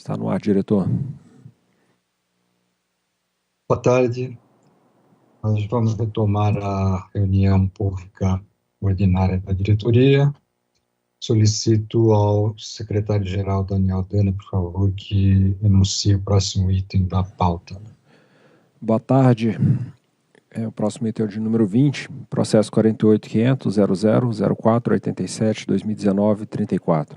Está no ar, diretor. Boa tarde. Nós vamos retomar a reunião pública ordinária da diretoria. Solicito ao secretário-geral Daniel Dana, por favor, que enuncie o próximo item da pauta. Boa tarde. O próximo item é o de número 20, processo 48.500.00.04.87.2019.34.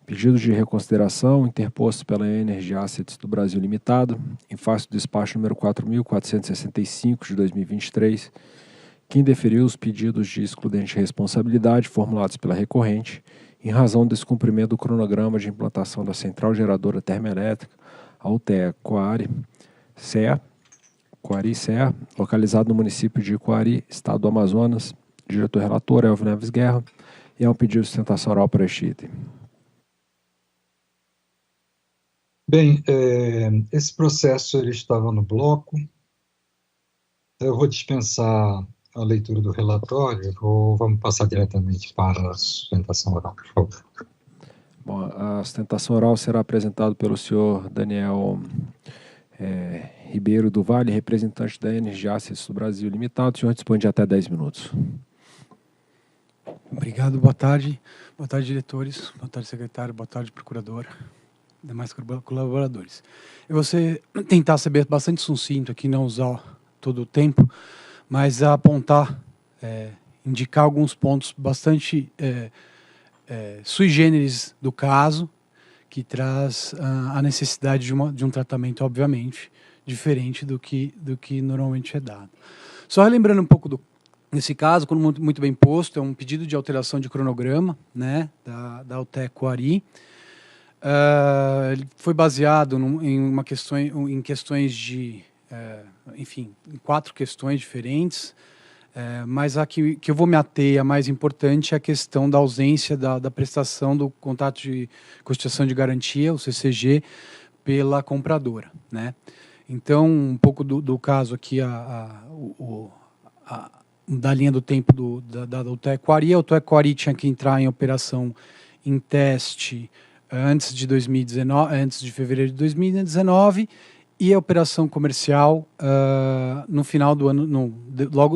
Pedido de reconsideração interposto pela Energy Assets do Brasil Limitado, em face do despacho número 4.465 de 2023, que indeferiu os pedidos de excludente de responsabilidade formulados pela recorrente, em razão do descumprimento do cronograma de implantação da Central Geradora Termoelétrica, a UTE Coari CEA, localizado no município de Coari, estado do Amazonas. Diretor-relator Elvio Neves Guerra, e é um pedido de sustentação oral para este item. Bem, esse processo ele estava no bloco. Eu vou dispensar a leitura do relatório, vamos passar diretamente para a sustentação oral, por favor. Bom, a sustentação oral será apresentada pelo senhor Daniel Ribeiro do Vale, representante da Energy Assets do Brasil Limitado. O senhor dispõe de até 10 minutos. Obrigado, boa tarde. Boa tarde, diretores. Boa tarde, secretário. Boa tarde, procurador. Demais colaboradores. Eu vou tentar ser bastante sucinto aqui, não usar todo o tempo, mas apontar, indicar alguns pontos bastante sui generis do caso, que traz a necessidade de um tratamento, obviamente, diferente do que normalmente é dado. Só relembrando um pouco nesse caso, como muito bem posto, é um pedido de alteração de cronograma, né, da UTE Coari. Ele foi baseado em questões de, enfim, em 4 questões diferentes, mas a que eu vou me ater, a mais importante, é a questão da ausência da prestação do contrato de constituição de garantia, o CCG, pela compradora, né? Então, um pouco do caso aqui, da linha do tempo da UTE Coari. A UTE Coari tinha que entrar em operação em teste antes de fevereiro de 2019, e a operação comercial no final do ano,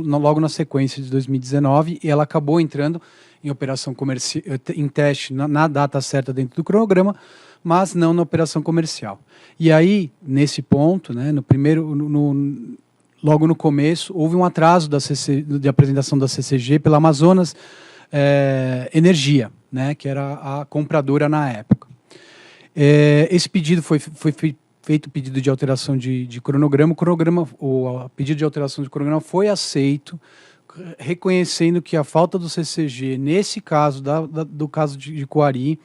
logo na sequência de 2019, e ela acabou entrando em operação comercial, em teste na data certa dentro do cronograma, mas não na operação comercial. E aí, nesse ponto, né, logo no começo, houve um atraso de apresentação da CCG pela Amazonas Energia, né, que era a compradora na época. Esse pedido foi feito o pedido de alteração de cronograma. O pedido de alteração de cronograma foi aceito, reconhecendo que a falta do CCG, nesse caso, do caso de Coari,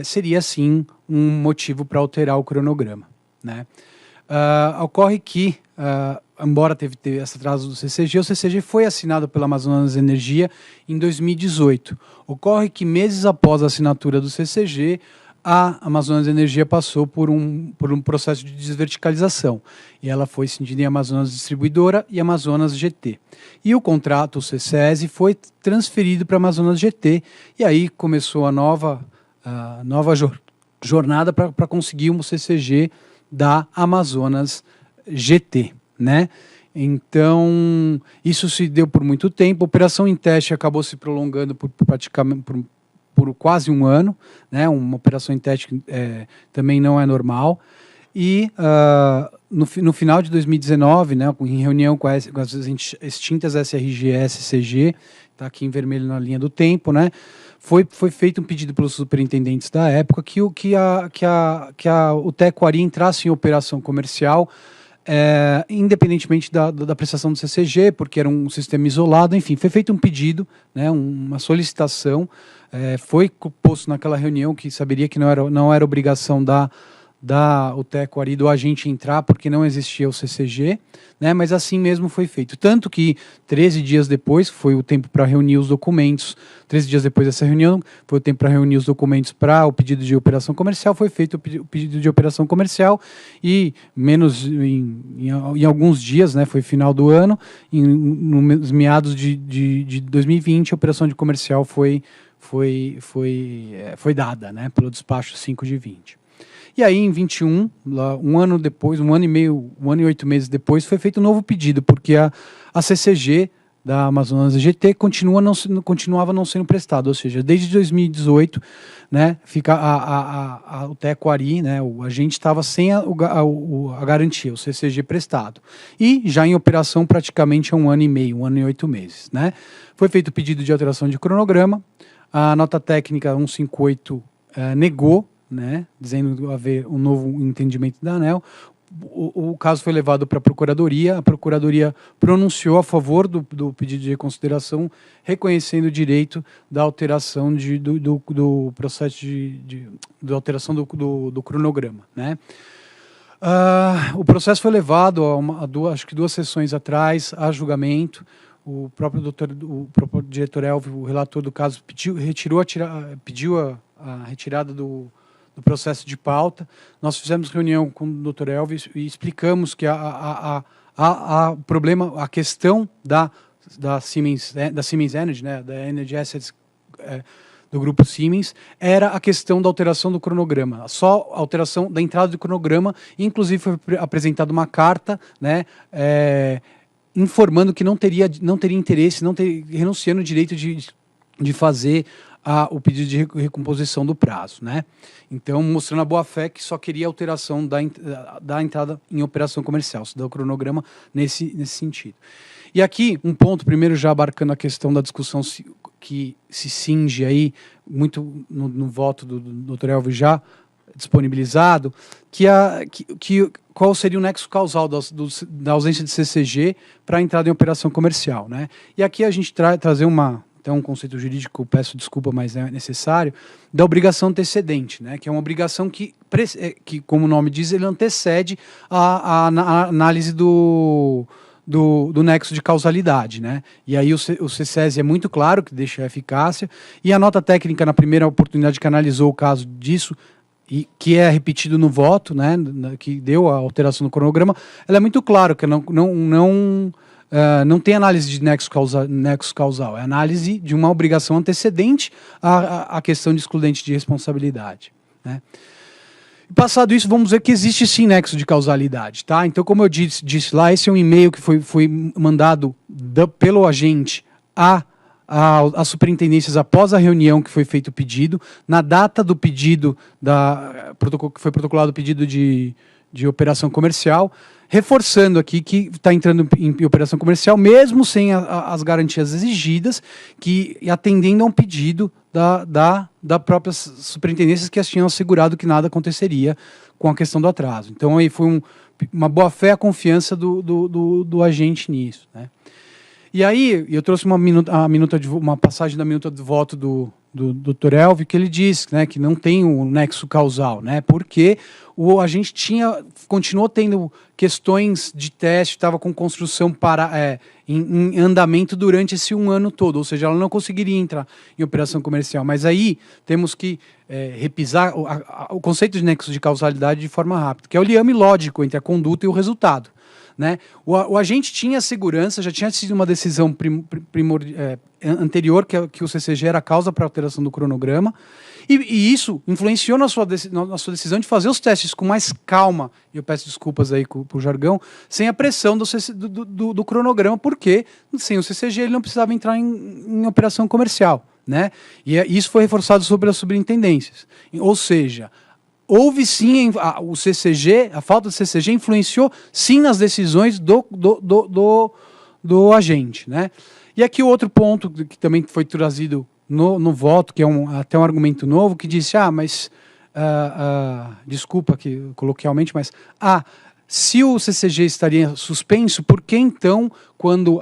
seria, sim, um motivo para alterar o cronograma, né? Ocorre que, embora teve esse atraso do CCG, o CCG foi assinado pela Amazonas Energia em 2018. Ocorre que, meses após a assinatura do CCG, a Amazonas Energia passou por um processo de desverticalização, e ela foi cindida em Amazonas Distribuidora e Amazonas GT. E o contrato, o CCS, foi transferido para a Amazonas GT, e aí começou a nova jornada para conseguir um CCG da Amazonas GT, né? Então, isso se deu por muito tempo. A operação em teste acabou se prolongando praticamente por quase um ano, né? Uma operação em teste que também não é normal. E no final de 2019, né, em reunião com as extintas SRG e SCG, está aqui em vermelho na linha do tempo, né, foi feito um pedido pelos superintendentes da época que a UTE Coari entrasse em operação comercial, independentemente da prestação do CCG, porque era um sistema isolado. Enfim, foi feito um pedido, né, uma solicitação, foi posto naquela reunião que saberia que não era obrigação da UTE Coari do agente entrar, porque não existia o CCG, né, mas assim mesmo foi feito. Tanto que 13 dias depois, foi o tempo para reunir os documentos, 13 dias depois dessa reunião, foi o tempo para reunir os documentos para o pedido de operação comercial, foi feito o pedido de operação comercial, e em alguns dias, né, foi final do ano, nos meados de 2020, a operação de comercial foi dada, né, pelo despacho 5 de 20. E aí, em 21, lá, um ano depois, 1 ano e meio, 1 ano e 8 meses depois, foi feito um novo pedido, porque a CCG da Amazonas GT continuava não sendo prestado, ou seja, desde 2018, né, fica o Taquari, né, a gente estava sem a garantia, o CCG prestado, e já em operação praticamente há 1 ano e meio, 1 ano e 8 meses, né. Foi feito o pedido de alteração de cronograma, a nota técnica 158 negou, né, dizendo haver um novo entendimento da ANEEL. O caso foi levado para a Procuradoria pronunciou a favor do pedido de reconsideração, reconhecendo o direito da alteração do processo de alteração do cronograma, né? O processo foi levado acho que 2 sessões atrás a julgamento. O próprio diretor Elvio, o relator do caso, pediu a retirada do processo de pauta. Nós fizemos reunião com o Dr. Elvio e explicamos que o problema, a questão da Siemens Energy, né, da Energy Assets do grupo Siemens, era a questão da alteração do cronograma, só a alteração da entrada do cronograma. Inclusive foi apresentada uma carta, né, informando que não teria interesse, renunciando o direito de fazer o pedido de recomposição do prazo, né? Então, mostrando a boa-fé que só queria alteração da entrada em operação comercial, se dá o cronograma nesse sentido. E aqui, um ponto, primeiro já abarcando a questão da discussão que se cinge aí, muito no voto do Dr. Elvio já disponibilizado, qual seria o nexo causal da ausência de CCG para a entrada em operação comercial, né? E aqui a gente trazer até um conceito jurídico, peço desculpa, mas é necessário, da obrigação antecedente, né? Que é uma obrigação que, como o nome diz, ele antecede a análise do nexo de causalidade, né? E aí o CCES é muito claro que deixa a eficácia, e a nota técnica, na primeira oportunidade que analisou o caso disso, e que é repetido no voto, né, que deu a alteração no cronograma, ela é muito claro que não tem análise de nexo causal, é análise de uma obrigação antecedente à questão de excludente de responsabilidade, né? Passado isso, vamos ver que existe sim nexo de causalidade, tá? Então, como eu disse lá, esse é um e-mail que foi mandado pelo agente às superintendências após a reunião que foi feito o pedido. Na data do pedido, que foi protocolado o pedido de operação comercial, reforçando aqui que está entrando em operação comercial, mesmo sem as garantias exigidas, e atendendo a um pedido da própria superintendência, que tinham assegurado que nada aconteceria com a questão do atraso. Então, aí foi uma boa-fé, a confiança do agente nisso, né? E aí, eu trouxe uma passagem da minuta de voto do Dr. Elvio, que ele diz, né, que não tem um nexo causal, né, porque a gente continuou tendo questões de teste, estava com construção em andamento durante esse 1 ano todo, ou seja, ela não conseguiria entrar em operação comercial. Mas aí temos que repisar o conceito de nexo de causalidade de forma rápida, que é o liame lógico entre a conduta e o resultado, né? O agente tinha segurança, já tinha sido uma decisão anterior que o CCG era a causa para a alteração do cronograma, e isso influenciou na sua decisão de fazer os testes com mais calma, e eu peço desculpas aí por jargão, sem a pressão do cronograma, porque sem o CCG ele não precisava entrar em operação comercial, né? E isso foi reforçado sobre as superintendências, ou seja, houve sim o CCG, a falta de CCG influenciou sim nas decisões do agente, né? E aqui o outro ponto que também foi trazido no voto, que é até um argumento novo, que disse, desculpa que coloquialmente, mas se o CCG estaria suspenso, por que então, quando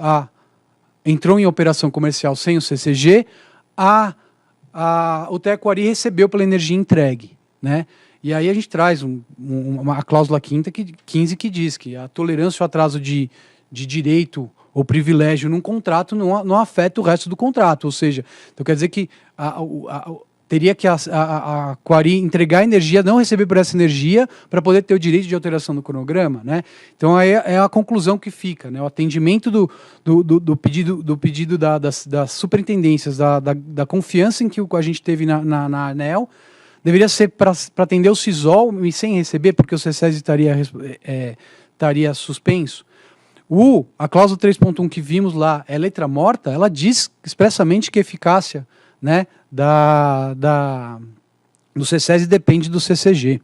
entrou em operação comercial sem o CCG, o Taquari recebeu pela energia entregue, né? E aí a gente traz uma cláusula 15 que diz que a tolerância ou atraso de direito ou privilégio num contrato não afeta o resto do contrato. Ou seja, então quer dizer que teria que a Quari entregar energia, não receber por essa energia, para poder ter o direito de alteração do cronograma, né? Então aí é a conclusão que fica, né? O atendimento do pedido das superintendências, da confiança em que a gente teve na ANEEL, deveria ser para atender o Sisol e sem receber, porque o CESES estaria suspenso. A cláusula 3.1 que vimos lá é letra morta, ela diz expressamente que a eficácia, né, do CESES depende do CCG.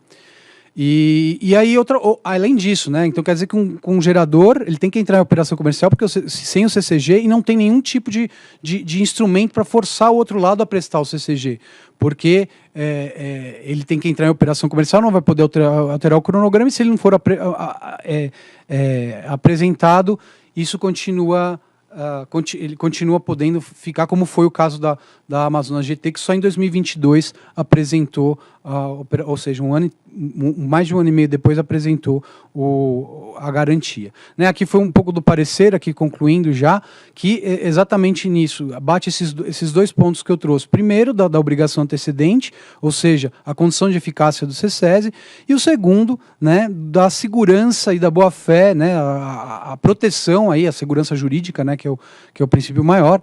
E aí, além disso, né, então quer dizer que um gerador ele tem que entrar em operação comercial porque sem o CCG e não tem nenhum tipo de instrumento para forçar o outro lado a prestar o CCG, porque ele tem que entrar em operação comercial, não vai poder alterar o cronograma, e se ele não for apresentado, isso continua... ele continua podendo ficar, como foi o caso da Amazonas GT, que só em 2022 apresentou, ou seja, mais de um ano e meio depois apresentou a garantia. Né, aqui foi um pouco do parecer, aqui concluindo já, que exatamente nisso, bate esses dois pontos que eu trouxe. Primeiro, da obrigação antecedente, ou seja, a condição de eficácia do CESES, e o segundo, né, da segurança e da boa-fé, né, a proteção, aí, a segurança jurídica, né, que é o princípio maior,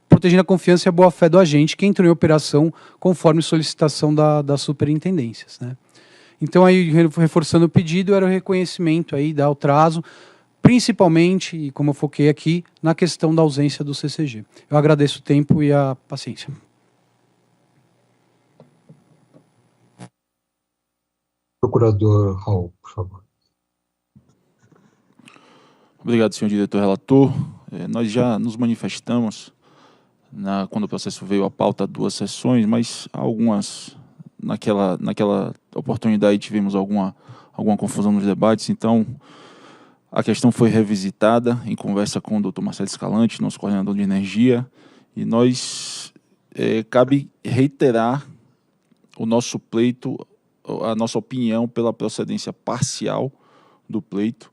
protegendo a confiança e a boa-fé do agente que entrou em operação conforme solicitação das superintendências. Né. Então, aí, reforçando o pedido, era o reconhecimento aí, dar o prazo, principalmente, e como eu foquei aqui, na questão da ausência do CCG. Eu agradeço o tempo e a paciência. Procurador Raul, por favor. Obrigado, senhor diretor relator. Nós já nos manifestamos quando o processo veio à pauta 2 sessões, mas algumas, naquela oportunidade, tivemos alguma confusão nos debates, então a questão foi revisitada em conversa com o Dr. Marcelo Escalante, nosso coordenador de energia, e nós cabe reiterar o nosso pleito, a nossa opinião pela procedência parcial do pleito,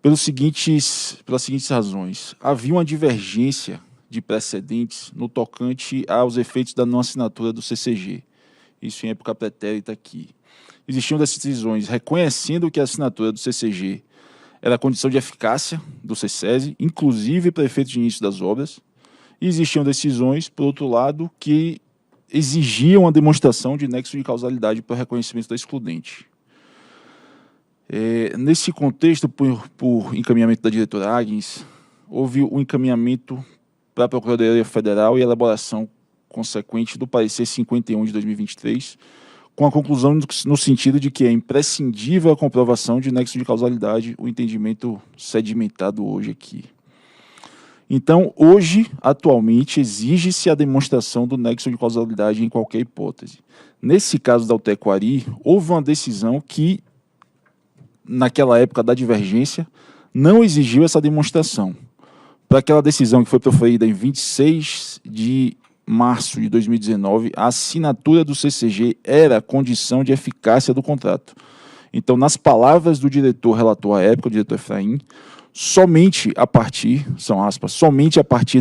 pelas seguintes razões. Havia uma divergência de precedentes no tocante aos efeitos da não assinatura do CCG. Isso em época pretérita aqui. Existiam decisões reconhecendo que a assinatura do CCG era a condição de eficácia do CESES, inclusive para efeito de início das obras, e existiam decisões, por outro lado, que exigiam a demonstração de nexo de causalidade para o reconhecimento da excludente. Nesse contexto, por encaminhamento da diretora Agnes, houve o encaminhamento para a Procuradoria Federal e a elaboração consequente do parecer 51 de 2023, com a conclusão no sentido de que é imprescindível a comprovação de nexo de causalidade, o entendimento sedimentado hoje aqui. Então, hoje, atualmente, exige-se a demonstração do nexo de causalidade em qualquer hipótese. Nesse caso da Utequari, houve uma decisão que, naquela época da divergência, não exigiu essa demonstração. Para aquela decisão que foi proferida em 26 de março de 2019, a assinatura do CCG era a condição de eficácia do contrato. Então, nas palavras do diretor relator à época, o diretor Efraim, somente a partir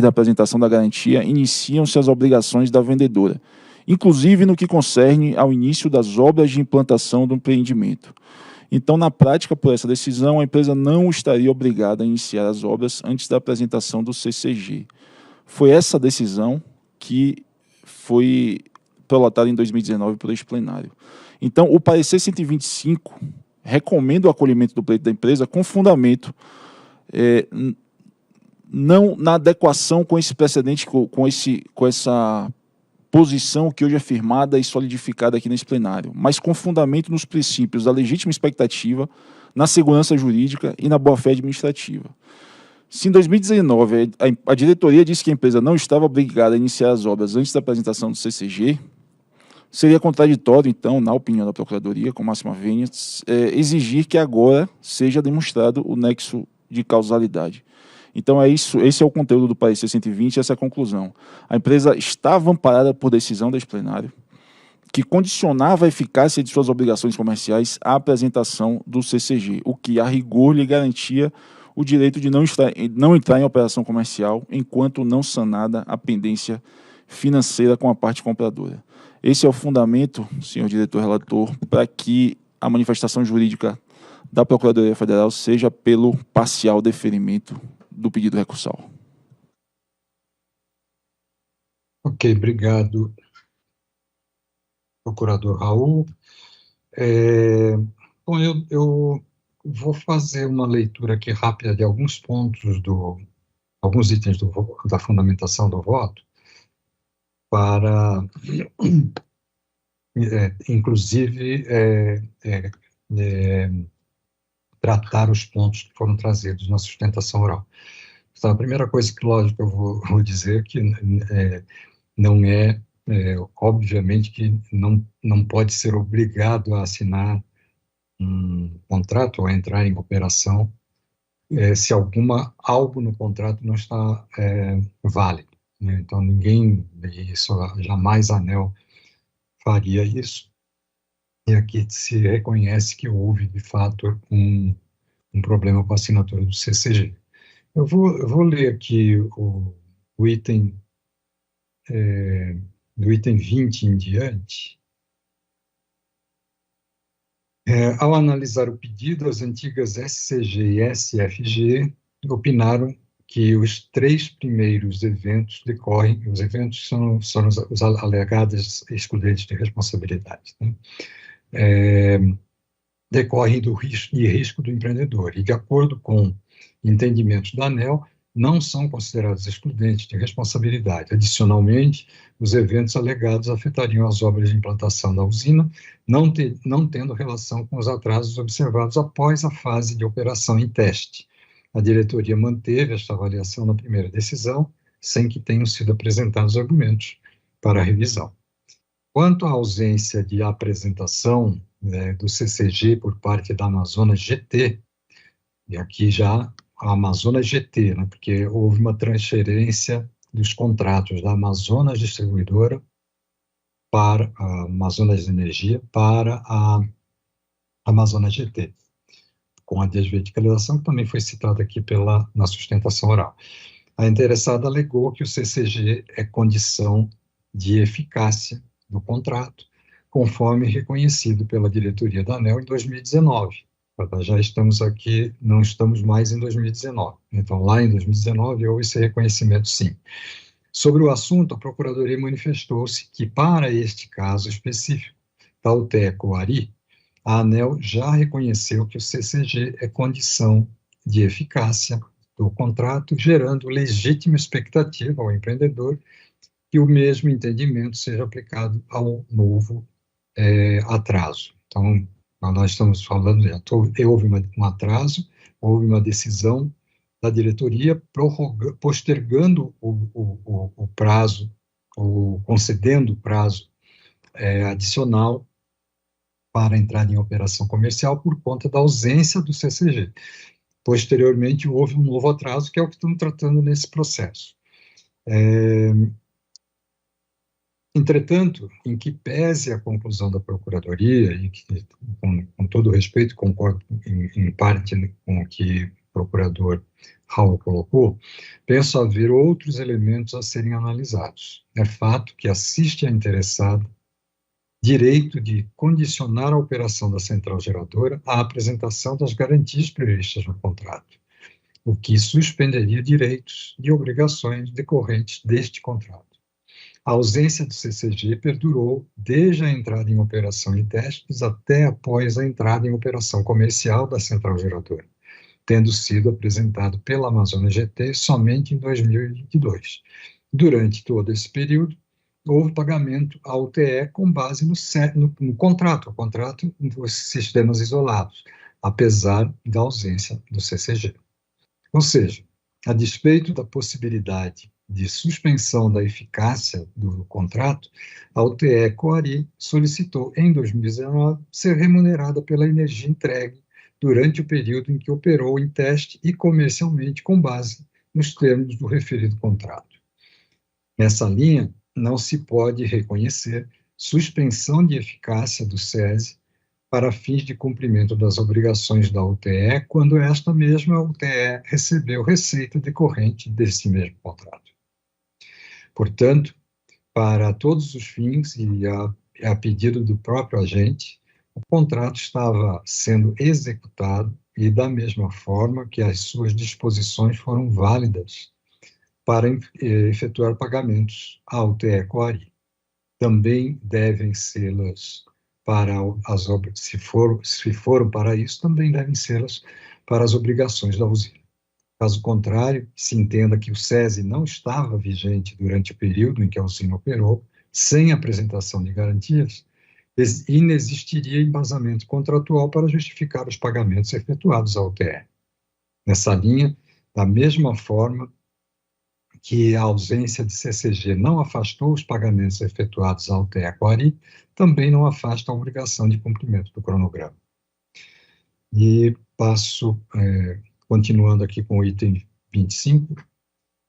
da apresentação da garantia, iniciam-se as obrigações da vendedora, inclusive no que concerne ao início das obras de implantação do empreendimento. Então, na prática, por essa decisão, a empresa não estaria obrigada a iniciar as obras antes da apresentação do CCG. Foi essa decisão que foi prolatada em 2019 por este plenário. Então, o parecer 125 recomenda o acolhimento do pleito da empresa com fundamento não na adequação com esse precedente, com essa posição que hoje é firmada e solidificada aqui nesse plenário, mas com fundamento nos princípios da legítima expectativa, na segurança jurídica e na boa-fé administrativa. Se em 2019 a diretoria disse que a empresa não estava obrigada a iniciar as obras antes da apresentação do CCG, seria contraditório, então, na opinião da Procuradoria, com máxima vênia, exigir que agora seja demonstrado o nexo de causalidade. Então, esse é o conteúdo do parecer 120, essa é a conclusão. A empresa estava amparada por decisão deste plenário, que condicionava a eficácia de suas obrigações comerciais à apresentação do CCG, o que, a rigor, lhe garantia o direito de não entrar em operação comercial enquanto não sanada a pendência financeira com a parte compradora. Esse é o fundamento, senhor diretor relator, para que a manifestação jurídica da Procuradoria Federal seja pelo parcial deferimento do pedido recursal. Ok, obrigado. procurador Raul. Bom, eu vou fazer uma leitura aqui rápida de alguns pontos, alguns itens da fundamentação do voto, para, inclusive, tratar os pontos que foram trazidos na sustentação oral. Então, a primeira coisa que, lógico, eu vou dizer que não obviamente, que não pode ser obrigado a assinar um contrato ou a entrar em operação se algo no contrato não está válido, né? Então, jamais a ANEEL faria isso. E aqui se reconhece que houve, de fato, um problema com a assinatura do CCG. Eu vou ler aqui o item, do item 20 em diante. Ao analisar o pedido, as antigas SCG e SFG opinaram que os 3 primeiros eventos os eventos são os alegados excludentes de responsabilidade, né? Decorrem do risco do empreendedor e, de acordo com entendimentos da ANEEL, não são considerados excludentes de responsabilidade. Adicionalmente, os eventos alegados afetariam as obras de implantação da usina, não tendo relação com os atrasos observados após a fase de operação em teste. A diretoria manteve esta avaliação na primeira decisão, sem que tenham sido apresentados argumentos para a revisão. Quanto à ausência de apresentação do CCG por parte da Amazonas GT, e aqui já a Amazonas GT, né, porque houve uma transferência dos contratos da Amazonas Distribuidora para a Amazonas Energia para a Amazonas GT, com a desverticalização, que também foi citada aqui na sustentação oral. A interessada alegou que o CCG é condição de eficácia do contrato, conforme reconhecido pela diretoria da ANEEL em 2019. Já estamos aqui, não estamos mais em 2019. Então, lá em 2019, houve esse reconhecimento, sim. Sobre o assunto, a Procuradoria manifestou-se que, para este caso específico da UTE Coari, a ANEEL já reconheceu que o CCG é condição de eficácia do contrato, gerando legítima expectativa ao empreendedor que o mesmo entendimento seja aplicado ao novo atraso. Então, nós estamos falando, houve um atraso, houve uma decisão da diretoria postergando o prazo, ou concedendo o prazo adicional para a entrada em operação comercial por conta da ausência do CCG. Posteriormente, houve um novo atraso, que é o que estamos tratando nesse processo. Entretanto, em que pese a conclusão da Procuradoria, e que, com todo respeito, concordo em parte com o que o procurador Raul colocou, penso haver outros elementos a serem analisados. É fato que assiste a interessado direito de condicionar a operação da central geradora à apresentação das garantias previstas no contrato, o que suspenderia direitos e obrigações decorrentes deste contrato. A ausência do CCG perdurou desde a entrada em operação em testes até após a entrada em operação comercial da central geradora, tendo sido apresentado pela Amazonas GT somente em 2022. Durante todo esse período, houve pagamento à UTE com base no contrato, o contrato dos sistemas isolados, apesar da ausência do CCG. Ou seja, a despeito da possibilidade de suspensão da eficácia do contrato, a UTE Coari solicitou, em 2019, ser remunerada pela energia entregue durante o período em que operou em teste e comercialmente com base nos termos do referido contrato. Nessa linha, não se pode reconhecer suspensão de eficácia do SESI para fins de cumprimento das obrigações da UTE, quando esta mesma UTE recebeu receita decorrente desse mesmo contrato. Portanto, para todos os fins e a pedido do próprio agente, o contrato estava sendo executado e da mesma forma que as suas disposições foram válidas para efetuar pagamentos à UTE Coari. também devem sê-las para as obras, se foram para isso, também devem sê-las para as obrigações da usina. Caso contrário, se entenda que o SESI não estava vigente durante o período em que a usina operou, sem apresentação de garantias, inexistiria embasamento contratual para justificar os pagamentos efetuados à UTE. Nessa linha, da mesma forma que a ausência de CCG não afastou os pagamentos efetuados à UTE Aquari, também não afasta a obrigação de cumprimento do cronograma. E passo, continuando aqui com o item 25,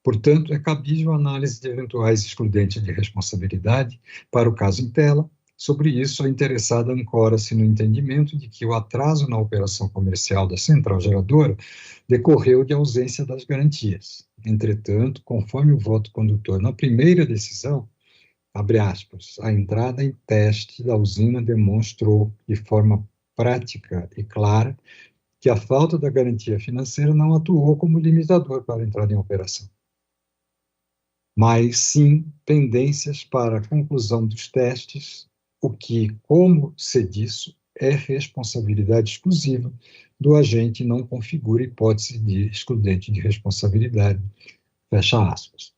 portanto, é cabível a análise de eventuais excludentes de responsabilidade para o caso em tela. Sobre isso, a interessada ancora-se no entendimento de que o atraso na operação comercial da central geradora decorreu de ausência das garantias. Entretanto, conforme o voto condutor na primeira decisão, abre aspas, a entrada em teste da usina demonstrou de forma prática e clara que a falta da garantia financeira não atuou como limitador para a entrada em operação, mas sim pendências para a conclusão dos testes, o que, como se disso, é responsabilidade exclusiva do agente e não configura hipótese de excludente de responsabilidade, fecha aspas.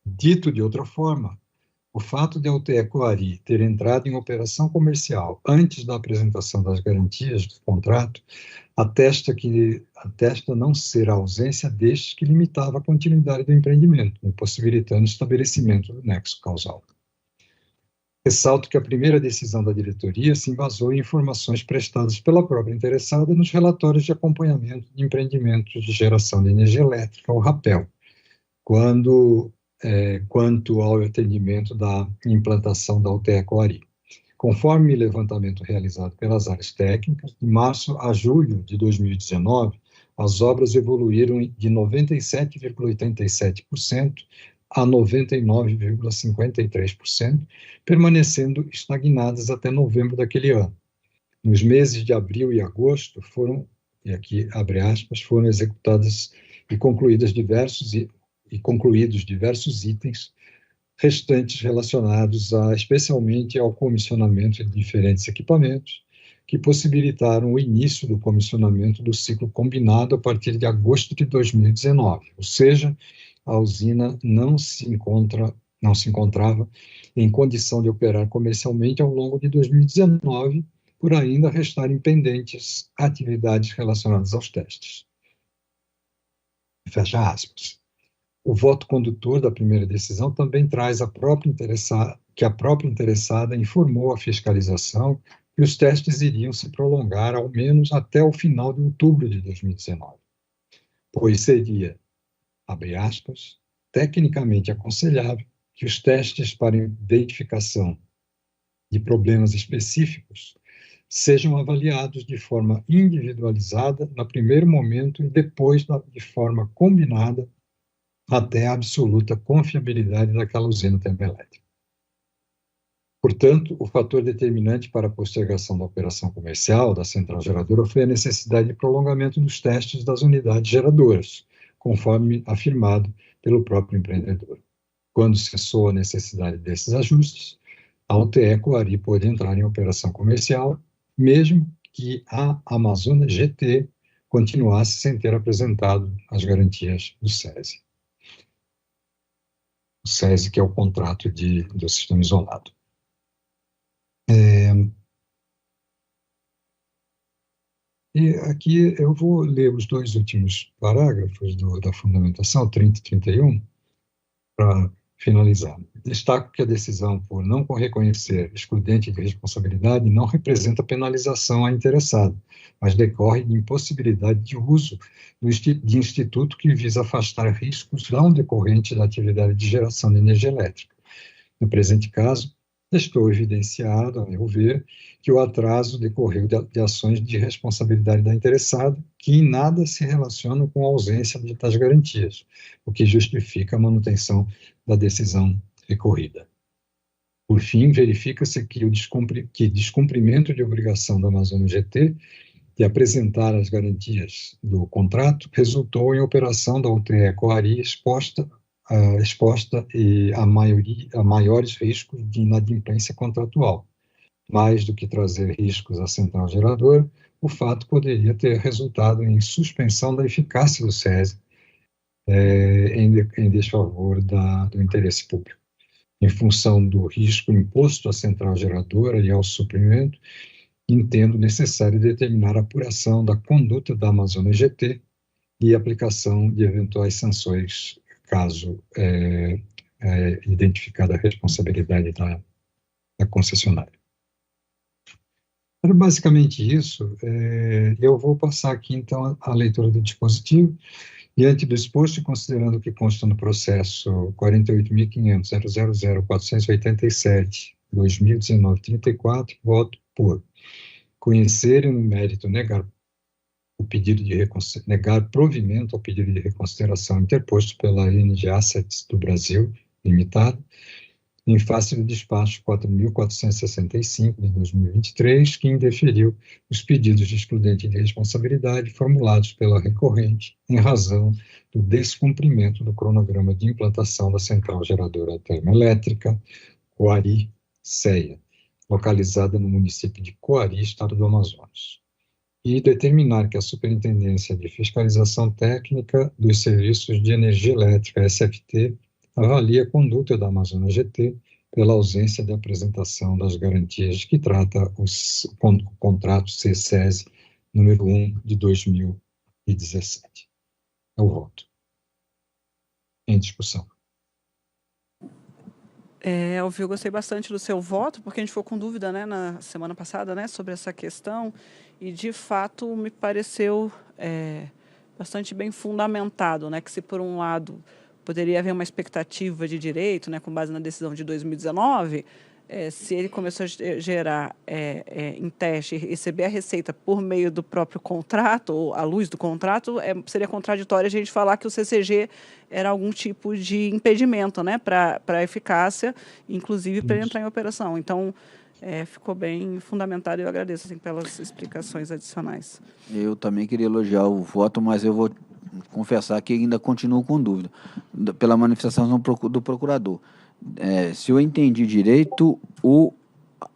Dito de outra forma, o fato de a UTE Aquari ter entrado em operação comercial antes da apresentação das garantias do contrato atesta não ser a ausência destes que limitava a continuidade do empreendimento, impossibilitando o estabelecimento do nexo causal. Ressalto que a primeira decisão da diretoria se embasou em informações prestadas pela própria interessada nos relatórios de acompanhamento de empreendimentos de geração de energia elétrica, o RAPEL, quanto ao atendimento da implantação da UTE Aquari. Conforme levantamento realizado pelas áreas técnicas, de março a julho de 2019, as obras evoluíram de 97,87% a 99,53%, permanecendo estagnadas até novembro daquele ano. Nos meses de abril e agosto foram, e aqui abre aspas, foram executadas e concluídos diversos itens restantes relacionados especialmente ao comissionamento de diferentes equipamentos, que possibilitaram o início do comissionamento do ciclo combinado a partir de agosto de 2019, ou seja, a usina não se encontrava em condição de operar comercialmente ao longo de 2019, por ainda restarem pendentes atividades relacionadas aos testes. Fecha aspas. O voto condutor da primeira decisão também traz que a própria interessada informou a fiscalização que os testes iriam se prolongar ao menos até o final de outubro de 2019, pois seria, abre aspas, tecnicamente aconselhável que os testes para identificação de problemas específicos sejam avaliados de forma individualizada no primeiro momento e depois de forma combinada até a absoluta confiabilidade daquela usina termoelétrica. Portanto, o fator determinante para a postergação da operação comercial da central geradora foi a necessidade de prolongamento dos testes das unidades geradoras, conforme afirmado pelo próprio empreendedor. Quando cessou a necessidade desses ajustes, a UTE Aquari pôde entrar em operação comercial, mesmo que a Amazonas GT continuasse sem ter apresentado as garantias do SESI. O SESI, que é o contrato do sistema isolado. E aqui eu vou ler os dois últimos parágrafos da fundamentação, 30 e 31, para finalizar. Destaco que a decisão por não reconhecer excludente de responsabilidade não representa penalização à interessada, mas decorre de impossibilidade de uso de instituto que visa afastar riscos não decorrentes da atividade de geração de energia elétrica. No presente caso, estou evidenciado, a meu ver, que o atraso decorreu de ações de responsabilidade da interessada que em nada se relacionam com a ausência das garantias, o que justifica a manutenção da decisão recorrida. Por fim, verifica-se que descumprimento de obrigação da Amazonas GT de apresentar as garantias do contrato resultou em operação da UTE Aquari exposta exposta a maiores riscos de inadimplência contratual. Mais do que trazer riscos à central geradora, o fato poderia ter resultado em suspensão da eficácia do SESI em desfavor do interesse público. Em função do risco imposto à central geradora e ao suprimento, entendo necessário determinar a apuração da conduta da Amazonas GT e aplicação de eventuais sanções, caso identificada a responsabilidade da concessionária. Era basicamente isso. Eu vou passar aqui, então, a leitura do dispositivo. Diante do exposto e considerando o que consta no processo 48.500.00.487/2019-34, voto por conhecer e, no mérito, negar provimento ao pedido de reconsideração interposto pela ENG Assets do Brasil, Limitada, em face do despacho 4.465 de 2023, que indeferiu os pedidos de excludente de responsabilidade formulados pela recorrente em razão do descumprimento do cronograma de implantação da central geradora termoelétrica Coari-CEA, localizada no município de Coari, estado do Amazonas, e determinar que a Superintendência de Fiscalização Técnica dos Serviços de Energia Elétrica, SFT, avalie a conduta da Amazonas GT pela ausência de apresentação das garantias que trata o contrato CSESI número 1 de 2017. É o voto. Em discussão. Eu gostei bastante do seu voto, porque a gente ficou com dúvida, né, na semana passada, né, sobre essa questão, e de fato me pareceu bastante bem fundamentado, né, que se por um lado poderia haver uma expectativa de direito, né, com base na decisão de 2019, se ele começou a gerar em teste, receber a receita por meio do próprio contrato, ou à luz do contrato, seria contraditório a gente falar que o CCG era algum tipo de impedimento, né, para a eficácia, inclusive para ele entrar em operação. Então, ficou bem fundamentado e eu agradeço assim, pelas explicações adicionais. Eu também queria elogiar o voto, mas eu vou confessar que ainda continuo com dúvida, pela manifestação do procurador. Se eu entendi direito,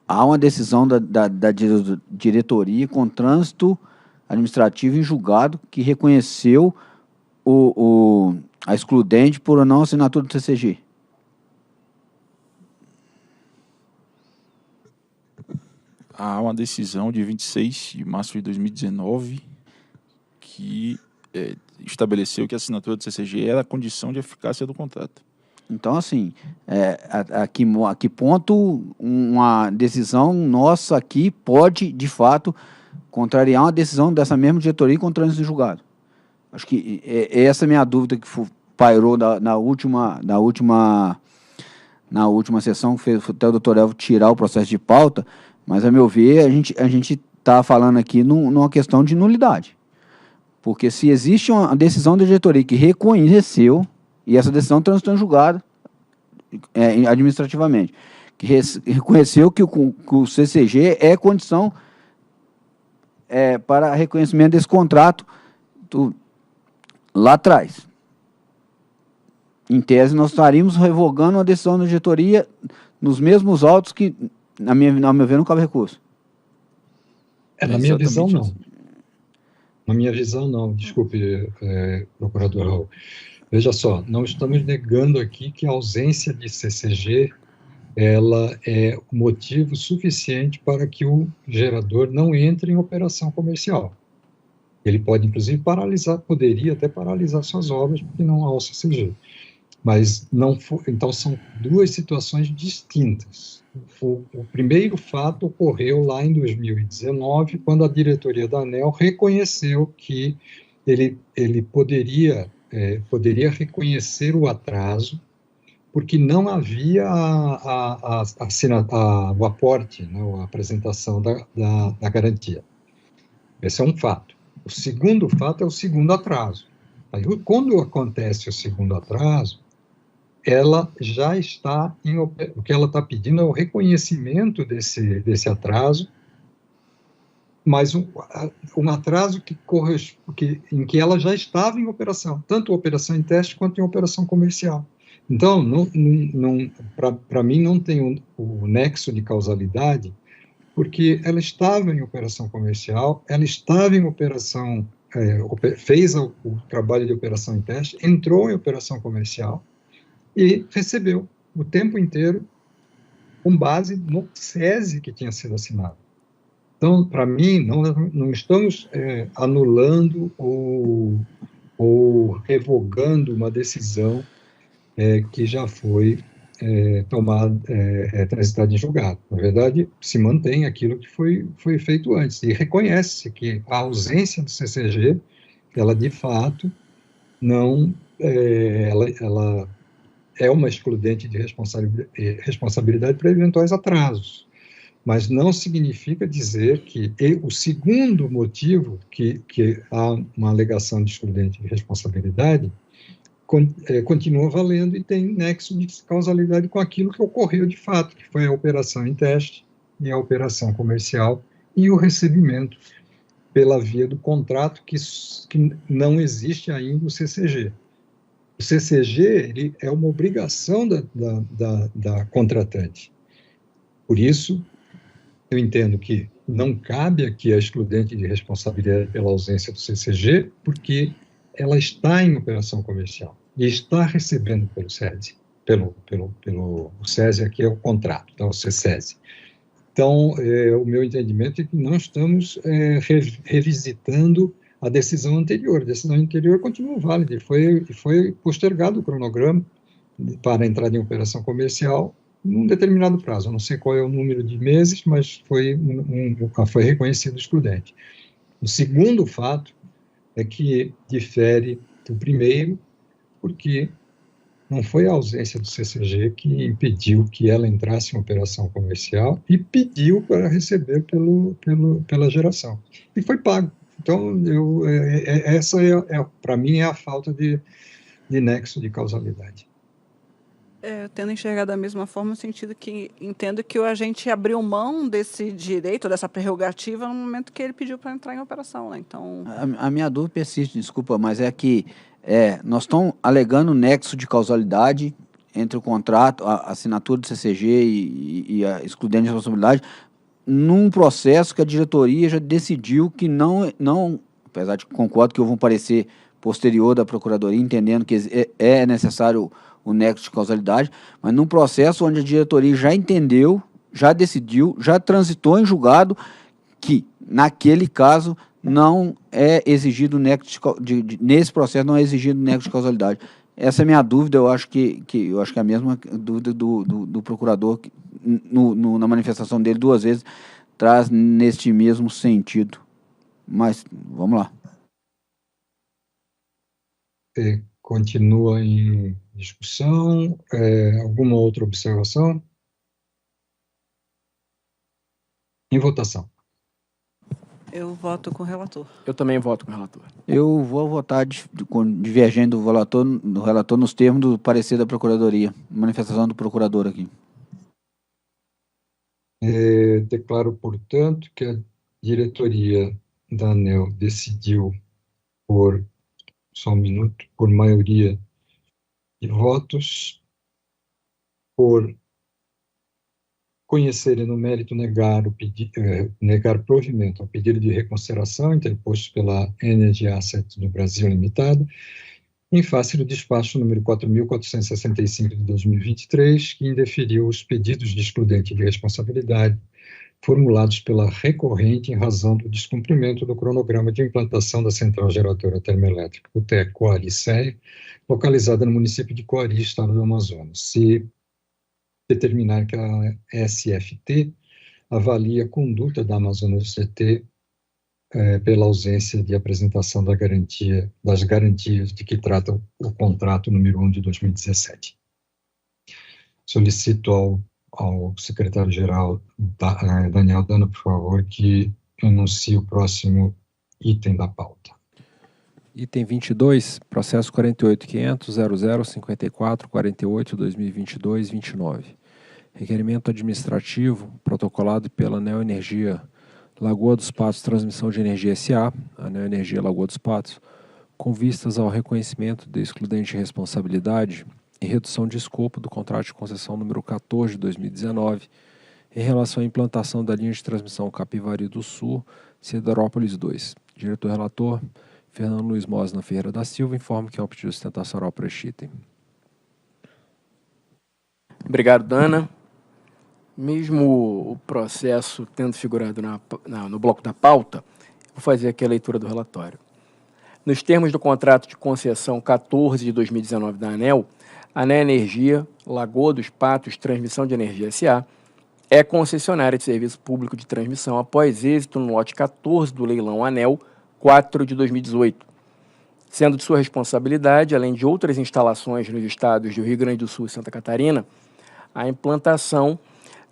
há uma decisão da diretoria com trânsito administrativo em julgado que reconheceu a excludente por não assinatura do CCG. Há uma decisão de 26 de março de 2019 que estabeleceu que a assinatura do CCG era a condição de eficácia do contrato. Então, assim, a que ponto uma decisão nossa aqui pode, de fato, contrariar uma decisão dessa mesma diretoria com trânsito julgado? Acho que essa é a minha dúvida que pairou na última sessão, que fez até o doutor Elvio tirar o processo de pauta, mas, a meu ver, a gente está falando aqui numa questão de nulidade. Porque se existe uma decisão da diretoria que reconheceu, e essa decisão transitou em julgado administrativamente, que reconheceu que o CCG é condição para reconhecimento desse contrato lá atrás. Em tese, nós estaríamos revogando uma decisão da diretoria nos mesmos autos que, na meu ver, não cabe recurso. Na minha visão, não. Na minha visão, não. Desculpe, procurador Raul. Veja só, não estamos negando aqui que a ausência de CCG ela é motivo suficiente para que o gerador não entre em operação comercial. Ele pode, inclusive, poderia até paralisar suas obras, porque não há o CCG. Mas não então são duas situações distintas. O primeiro fato ocorreu lá em 2019, quando a diretoria da ANEEL reconheceu que ele poderia reconhecer o atraso, porque não havia o aporte, né, a apresentação da garantia. Esse é um fato. O segundo fato é o segundo atraso. Aí, quando acontece o segundo atraso, ela já está o que ela está pedindo é o reconhecimento desse atraso, mas um atraso em que ela já estava em operação, tanto operação em teste quanto em operação comercial. Então, para mim, não tem o nexo de causalidade, porque ela estava em operação comercial, ela estava em operação, fez o trabalho de operação em teste, entrou em operação comercial e recebeu o tempo inteiro com base no SESI que tinha sido assinado. Então, para mim, não estamos anulando ou revogando uma decisão que já foi tomada, transitada em julgado. Na verdade, se mantém aquilo que foi feito antes e reconhece que a ausência do CCG, ela de fato não, ela é uma excludente de responsabilidade para eventuais atrasos, mas não significa dizer que o segundo motivo, que há uma alegação de excludente de responsabilidade, continua valendo e tem nexo de causalidade com aquilo que ocorreu de fato, que foi a operação em teste e a operação comercial e o recebimento pela via do contrato, que não existe ainda o CCG. O CCG ele é uma obrigação da contratante. Por isso, eu entendo que não cabe aqui a excludente de responsabilidade pela ausência do CCG, porque ela está em operação comercial e está recebendo pelo SESI. Pelo SESI aqui é o contrato, então o CSESI. Então, o meu entendimento é que não estamos revisitando a decisão anterior. A decisão anterior continua válida e foi postergado o cronograma para a entrada em operação comercial num determinado prazo. Eu não sei qual é o número de meses, mas foi reconhecido excludente. O segundo fato é que difere do primeiro, porque não foi a ausência do CCG que impediu que ela entrasse em operação comercial e pediu para receber pela geração. E foi pago. Então, essa para mim, é a falta de nexo de causalidade. Eu tendo enxergado da mesma forma, no sentido que entendo que o agente abriu mão desse direito, dessa prerrogativa, no momento que ele pediu para entrar em operação, né? Então... A minha dúvida persiste, desculpa, mas é que nós estamos alegando nexo de causalidade entre o contrato, a assinatura do CCG e a excludente de responsabilidade, num processo que a diretoria já decidiu que não, apesar de que concordo que houve um parecer posterior da Procuradoria, entendendo que é necessário o nexo de causalidade, mas num processo onde a diretoria já entendeu, já decidiu, já transitou em julgado que, naquele caso, não é exigido nexo nesse processo não é exigido nexo de causalidade. Essa é a minha dúvida, eu acho que é a mesma dúvida do procurador, que, na manifestação dele 2 vezes, traz neste mesmo sentido. Mas, vamos lá. Continua em discussão. Alguma outra observação? Em votação. Eu voto com o relator. Eu também voto com o relator. Eu vou votar divergendo do relator nos termos do parecer da Procuradoria. Manifestação do procurador aqui. Declaro, portanto, que a diretoria da ANEEL decidiu por maioria de votos, por conhecer e no mérito negar provimento ao pedido de reconsideração interposto pela Energy Assets do Brasil Limitada, em face do despacho número 4.465 de 2023, que indeferiu os pedidos de excludente de responsabilidade formulados pela recorrente em razão do descumprimento do cronograma de implantação da Central Geradora Termoelétrica, o TEC Coari-SEI, localizada no município de Coari, estado do Amazonas. Se determinar que a SFT avalie a conduta da Amazonas CT pela ausência de apresentação das garantias de que trata o contrato número 1 de 2017. Solicito ao secretário-geral, Daniel Dana, por favor, que anuncie o próximo item da pauta. Item 22, processo 48.500.0054.48.2022.29. Requerimento administrativo protocolado pela Neoenergia Lagoa dos Patos Transmissão de Energia S.A., a Neoenergia Lagoa dos Patos, com vistas ao reconhecimento de excludente de responsabilidade e redução de escopo do contrato de concessão número 14 de 2019, em relação à implantação da linha de transmissão Capivari do Sul, Siderópolis 2. Diretor-relator, Fernando Luiz Mosna Ferreira da Silva, informa que é um pedido de sustentação oral para este item. Obrigado, Dana. Mesmo o processo tendo figurado no bloco da pauta, vou fazer aqui a leitura do relatório. Nos termos do contrato de concessão 14 de 2019 da ANEEL, a ANEEL Energia, Lagoa dos Patos Transmissão de Energia S.A., é concessionária de serviço público de transmissão após êxito no lote 14 do leilão ANEEL 4 de 2018, sendo de sua responsabilidade, além de outras instalações nos estados do Rio Grande do Sul e Santa Catarina, a implantação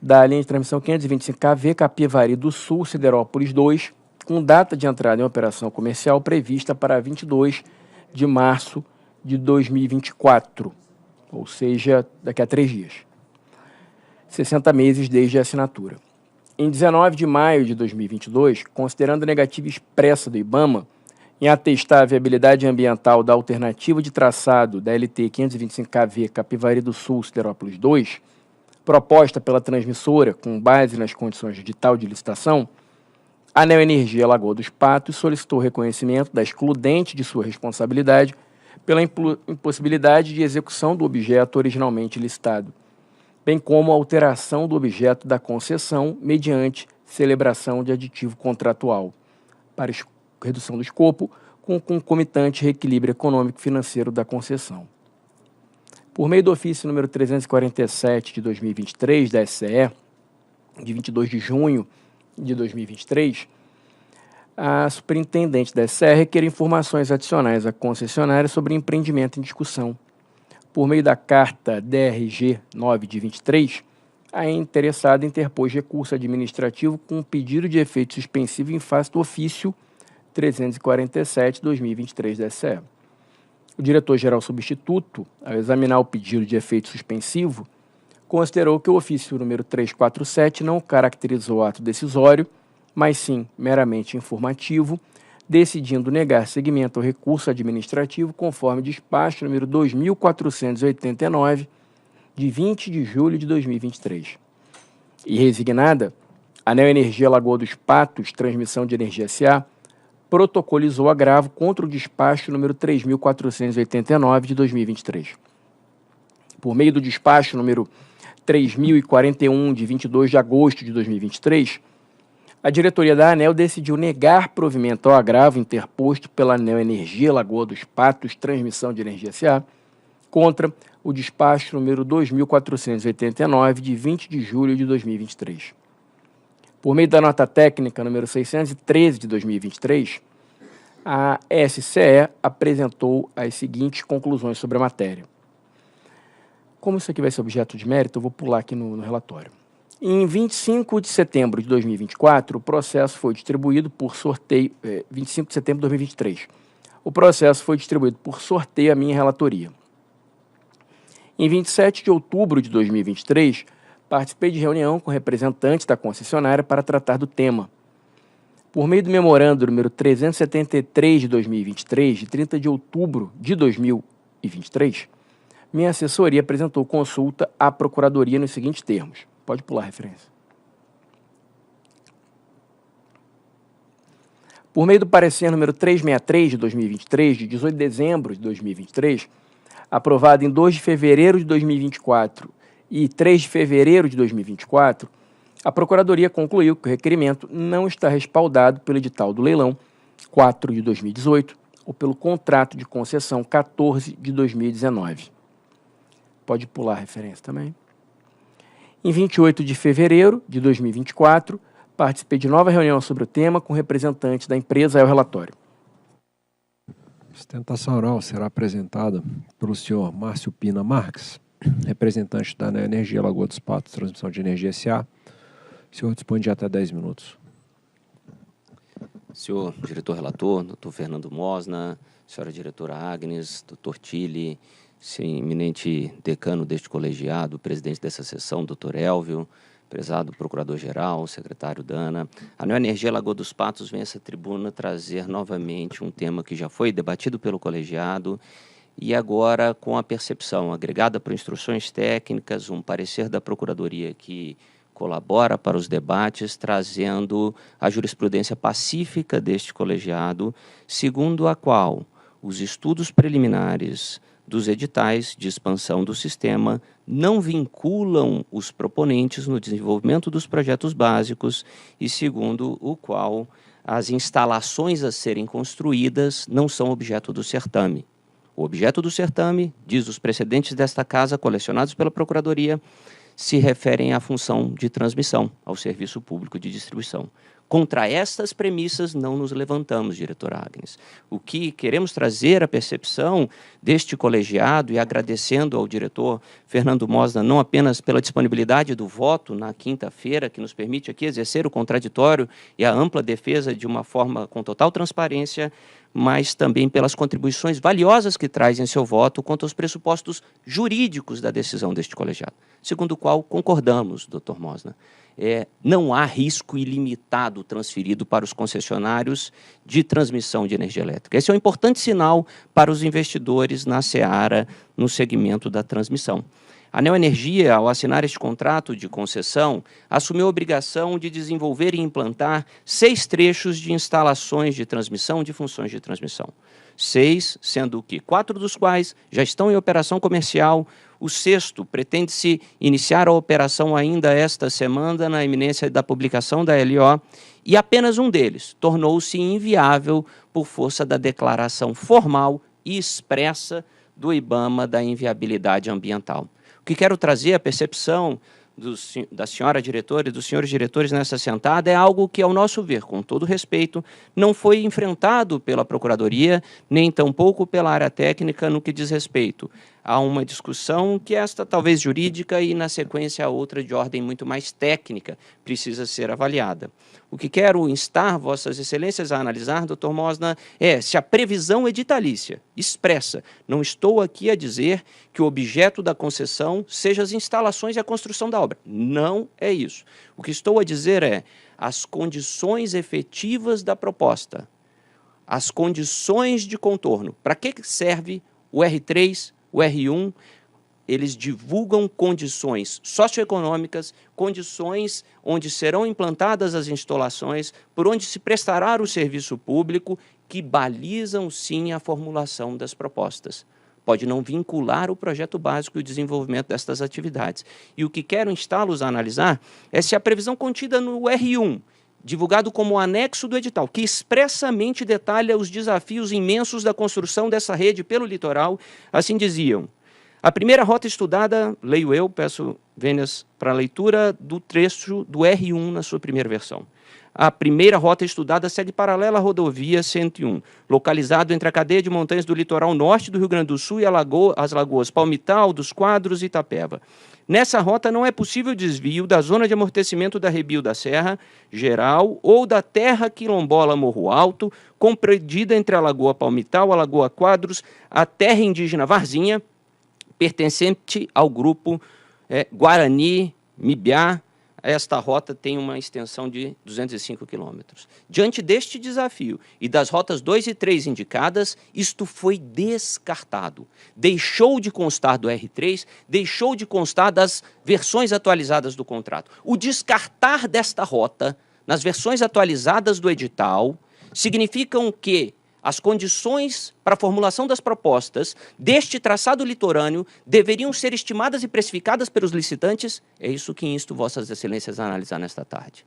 da linha de transmissão 525 kV Capivari do Sul, Siderópolis 2, com data de entrada em operação comercial prevista para 22 de março de 2024, ou seja, daqui a 3 dias. 60 meses desde a assinatura. Em 19 de maio de 2022, considerando a negativa expressa do IBAMA em atestar a viabilidade ambiental da alternativa de traçado da LT 525 kV Capivari do Sul, Siderópolis 2, proposta pela transmissora com base nas condições de edital de licitação, a ANEEL Energia Lagoa dos Patos solicitou reconhecimento da excludente de sua responsabilidade pela impossibilidade de execução do objeto originalmente licitado, bem como a alteração do objeto da concessão mediante celebração de aditivo contratual, para redução do escopo com concomitante reequilíbrio econômico e financeiro da concessão. Por meio do ofício número 347 de 2023 da SCE, de 22 de junho de 2023, a superintendente da SCE requer informações adicionais à concessionária sobre o empreendimento em discussão. Por meio da carta DRG 9 de 23, a interessada interpôs recurso administrativo com pedido de efeito suspensivo em face do ofício 347 de 2023 da SCE. O diretor-geral substituto, ao examinar o pedido de efeito suspensivo, considerou que o ofício número 347 não caracterizou ato decisório, mas sim meramente informativo, decidindo negar seguimento ao recurso administrativo conforme despacho número 2489, de 20 de julho de 2023. E resignada, a ANEEL Energia Lagoa dos Patos Transmissão de Energia S.A., protocolizou agravo contra o despacho número 3.489 de 2023. Por meio do despacho número 3.041 de 22 de agosto de 2023, a diretoria da ANEEL decidiu negar provimento ao agravo interposto pela ANEEL Energia Lagoa dos Patos Transmissão de Energia S.A. contra o despacho número 2.489 de 20 de julho de 2023. Por meio da nota técnica número 613 de 2023, a SCE apresentou as seguintes conclusões sobre a matéria. Como isso aqui vai ser objeto de mérito, eu vou pular aqui no relatório. Em 25 de setembro de 2024, o processo foi distribuído por sorteio... 25 de setembro de 2023. O processo foi distribuído por sorteio à minha relatoria. Em 27 de outubro de 2023, participei de reunião com representantes da concessionária para tratar do tema. Por meio do memorando número 373 de 2023, de 30 de outubro de 2023, minha assessoria apresentou consulta à Procuradoria nos seguintes termos. Pode pular a referência. Por meio do parecer número 363 de 2023, de 18 de dezembro de 2023, aprovado em 2 de fevereiro de 2024 e 3 de fevereiro de 2024, a Procuradoria concluiu que o requerimento não está respaldado pelo edital do leilão 4 de 2018 ou pelo contrato de concessão 14 de 2019. Pode pular a referência também. Em 28 de fevereiro de 2024, participei de nova reunião sobre o tema com representantes da empresa ao relatório. Sustentação oral será apresentada pelo senhor Márcio Pina Marques, representante da ANEEL Energia Lagoa dos Patos Transmissão de Energia S.A. O senhor dispõe de até 10 minutos. Senhor diretor-relator, doutor Fernando Mosna, senhora diretora Agnes, doutor Tille, eminente decano deste colegiado, presidente dessa sessão, doutor Elvio, prezado procurador-geral, secretário Dana. A ANEEL Energia Lagoa dos Patos vem a essa tribuna trazer novamente um tema que já foi debatido pelo colegiado e agora com a percepção agregada por instruções técnicas, um parecer da Procuradoria que colabora para os debates, trazendo a jurisprudência pacífica deste colegiado, segundo a qual os estudos preliminares dos editais de expansão do sistema não vinculam os proponentes no desenvolvimento dos projetos básicos e segundo o qual as instalações a serem construídas não são objeto do certame. O objeto do certame, diz os precedentes desta casa colecionados pela Procuradoria, se referem à função de transmissão, ao serviço público de distribuição. Contra estas premissas não nos levantamos, diretor Agnes. O que queremos trazer à percepção deste colegiado, e agradecendo ao diretor Fernando Mosna não apenas pela disponibilidade do voto na quinta-feira, que nos permite aqui exercer o contraditório e a ampla defesa de uma forma com total transparência, mas também pelas contribuições valiosas que traz em seu voto quanto aos pressupostos jurídicos da decisão deste colegiado, segundo o qual concordamos, doutor Mosna. Não há risco ilimitado transferido para os concessionários de transmissão de energia elétrica. Esse é um importante sinal para os investidores na seara, no segmento da transmissão. A Neoenergia, ao assinar este contrato de concessão, assumiu a obrigação de desenvolver e implantar 6 trechos de instalações de transmissão de funções de transmissão. 6, sendo que 4 dos quais já estão em operação comercial. O 6º pretende-se iniciar a operação ainda esta semana, na iminência da publicação da LO, e apenas um deles tornou-se inviável por força da declaração formal e expressa do IBAMA da inviabilidade ambiental. O que quero trazer à percepção da senhora diretora e dos senhores diretores nessa sentada é algo que, ao nosso ver, com todo respeito, não foi enfrentado pela Procuradoria, nem tampouco pela área técnica no que diz respeito a uma discussão que esta talvez jurídica e, na sequência, a outra de ordem muito mais técnica precisa ser avaliada. O que quero instar Vossas Excelências a analisar, doutor Mosna, é se a previsão editalícia expressa. Não estou aqui a dizer que o objeto da concessão seja as instalações e a construção da obra. Não é isso. O que estou a dizer é as condições efetivas da proposta, as condições de contorno. Para que serve o R3, o R1? Eles divulgam condições socioeconômicas, condições onde serão implantadas as instalações, por onde se prestará o serviço público, que balizam, sim, a formulação das propostas. Pode não vincular o projeto básico e o desenvolvimento destas atividades. E o que quero instá-los a analisar é se a previsão contida no R1, divulgado como anexo do edital, que expressamente detalha os desafios imensos da construção dessa rede pelo litoral, assim diziam: a primeira rota estudada, leio eu, peço vênias para a leitura do trecho do R1 na sua primeira versão. A primeira rota estudada segue paralela à rodovia 101, localizado entre a cadeia de montanhas do litoral norte do Rio Grande do Sul e as lagoas Palmital, dos Quadros e Itapeva. Nessa rota não é possível desvio da zona de amortecimento da Rebio da Serra Geral ou da terra quilombola Morro Alto, compreendida entre a Lagoa Palmital, a Lagoa Quadros, a terra indígena Varzinha, pertencente ao grupo Guarani-Mibiá. Esta rota tem uma extensão de 205 quilômetros. Diante deste desafio e das rotas 2 e 3 indicadas, isto foi descartado. Deixou de constar do R3, deixou de constar das versões atualizadas do contrato. O descartar desta rota, nas versões atualizadas do edital, significam que as condições para a formulação das propostas deste traçado litorâneo deveriam ser estimadas e precificadas pelos licitantes. É isso que insto Vossas Excelências a analisar nesta tarde.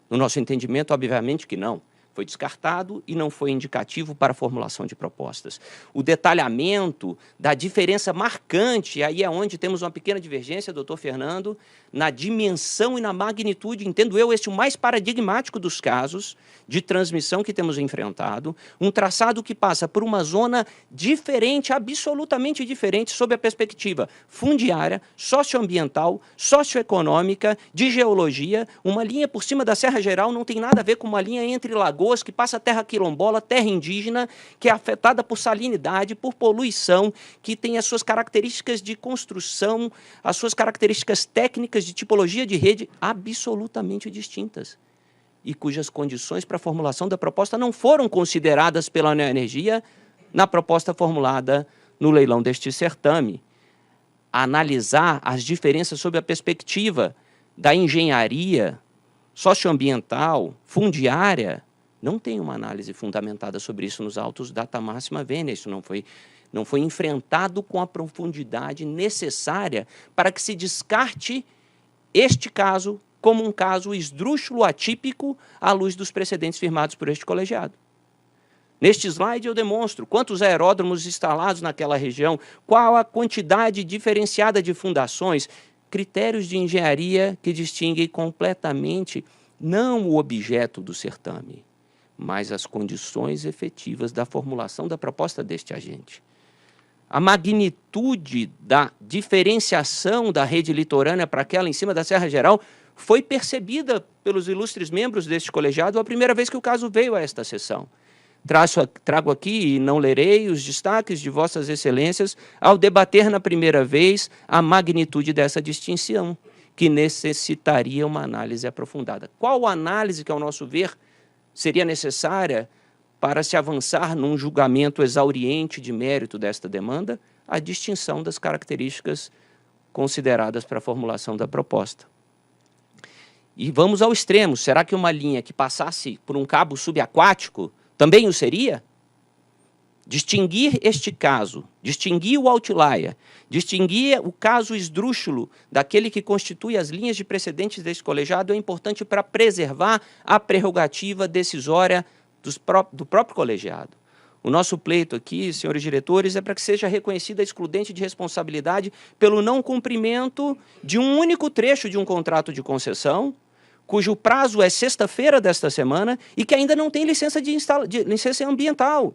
No nosso entendimento, obviamente que não. Foi descartado e não foi indicativo para a formulação de propostas. O detalhamento da diferença marcante, aí é onde temos uma pequena divergência, doutor Fernando, na dimensão e na magnitude, entendo eu, este o mais paradigmático dos casos de transmissão que temos enfrentado, um traçado que passa por uma zona diferente, absolutamente diferente, sob a perspectiva fundiária, socioambiental, socioeconômica, de geologia. Uma linha por cima da Serra Geral não tem nada a ver com uma linha entre lagoas, que passa terra quilombola, terra indígena, que é afetada por salinidade, por poluição, que tem as suas características de construção, as suas características técnicas de tipologia de rede absolutamente distintas, e cujas condições para a formulação da proposta não foram consideradas pela Neoenergia na proposta formulada no leilão deste certame, analisar as diferenças sob a perspectiva da engenharia socioambiental, fundiária. Não tem uma análise fundamentada sobre isso nos autos data máxima vênia. Isso não foi enfrentado com a profundidade necessária para que se descarte este caso como um caso esdrúxulo atípico à luz dos precedentes firmados por este colegiado. Neste slide eu demonstro quantos aeródromos instalados naquela região, qual a quantidade diferenciada de fundações, critérios de engenharia que distinguem completamente não o objeto do certame, mas as condições efetivas da formulação da proposta deste agente. A magnitude da diferenciação da rede litorânea para aquela em cima da Serra Geral foi percebida pelos ilustres membros deste colegiado a primeira vez que o caso veio a esta sessão. Trago aqui, e não lerei, os destaques de vossas excelências ao debater na primeira vez a magnitude dessa distinção, que necessitaria uma análise aprofundada. Qual análise que, ao nosso ver, seria necessária para se avançar num julgamento exauriente de mérito desta demanda? A distinção das características consideradas para a formulação da proposta. E vamos ao extremo. Será que uma linha que passasse por um cabo subaquático também o seria? Distinguir este caso, distinguir o outlier, distinguir o caso esdrúxulo daquele que constitui as linhas de precedentes deste colegiado é importante para preservar a prerrogativa decisória do próprio colegiado. O nosso pleito aqui, senhores diretores, é para que seja reconhecida a excludente de responsabilidade pelo não cumprimento de um único trecho de um contrato de concessão, cujo prazo é sexta-feira desta semana e que ainda não tem licença licença ambiental.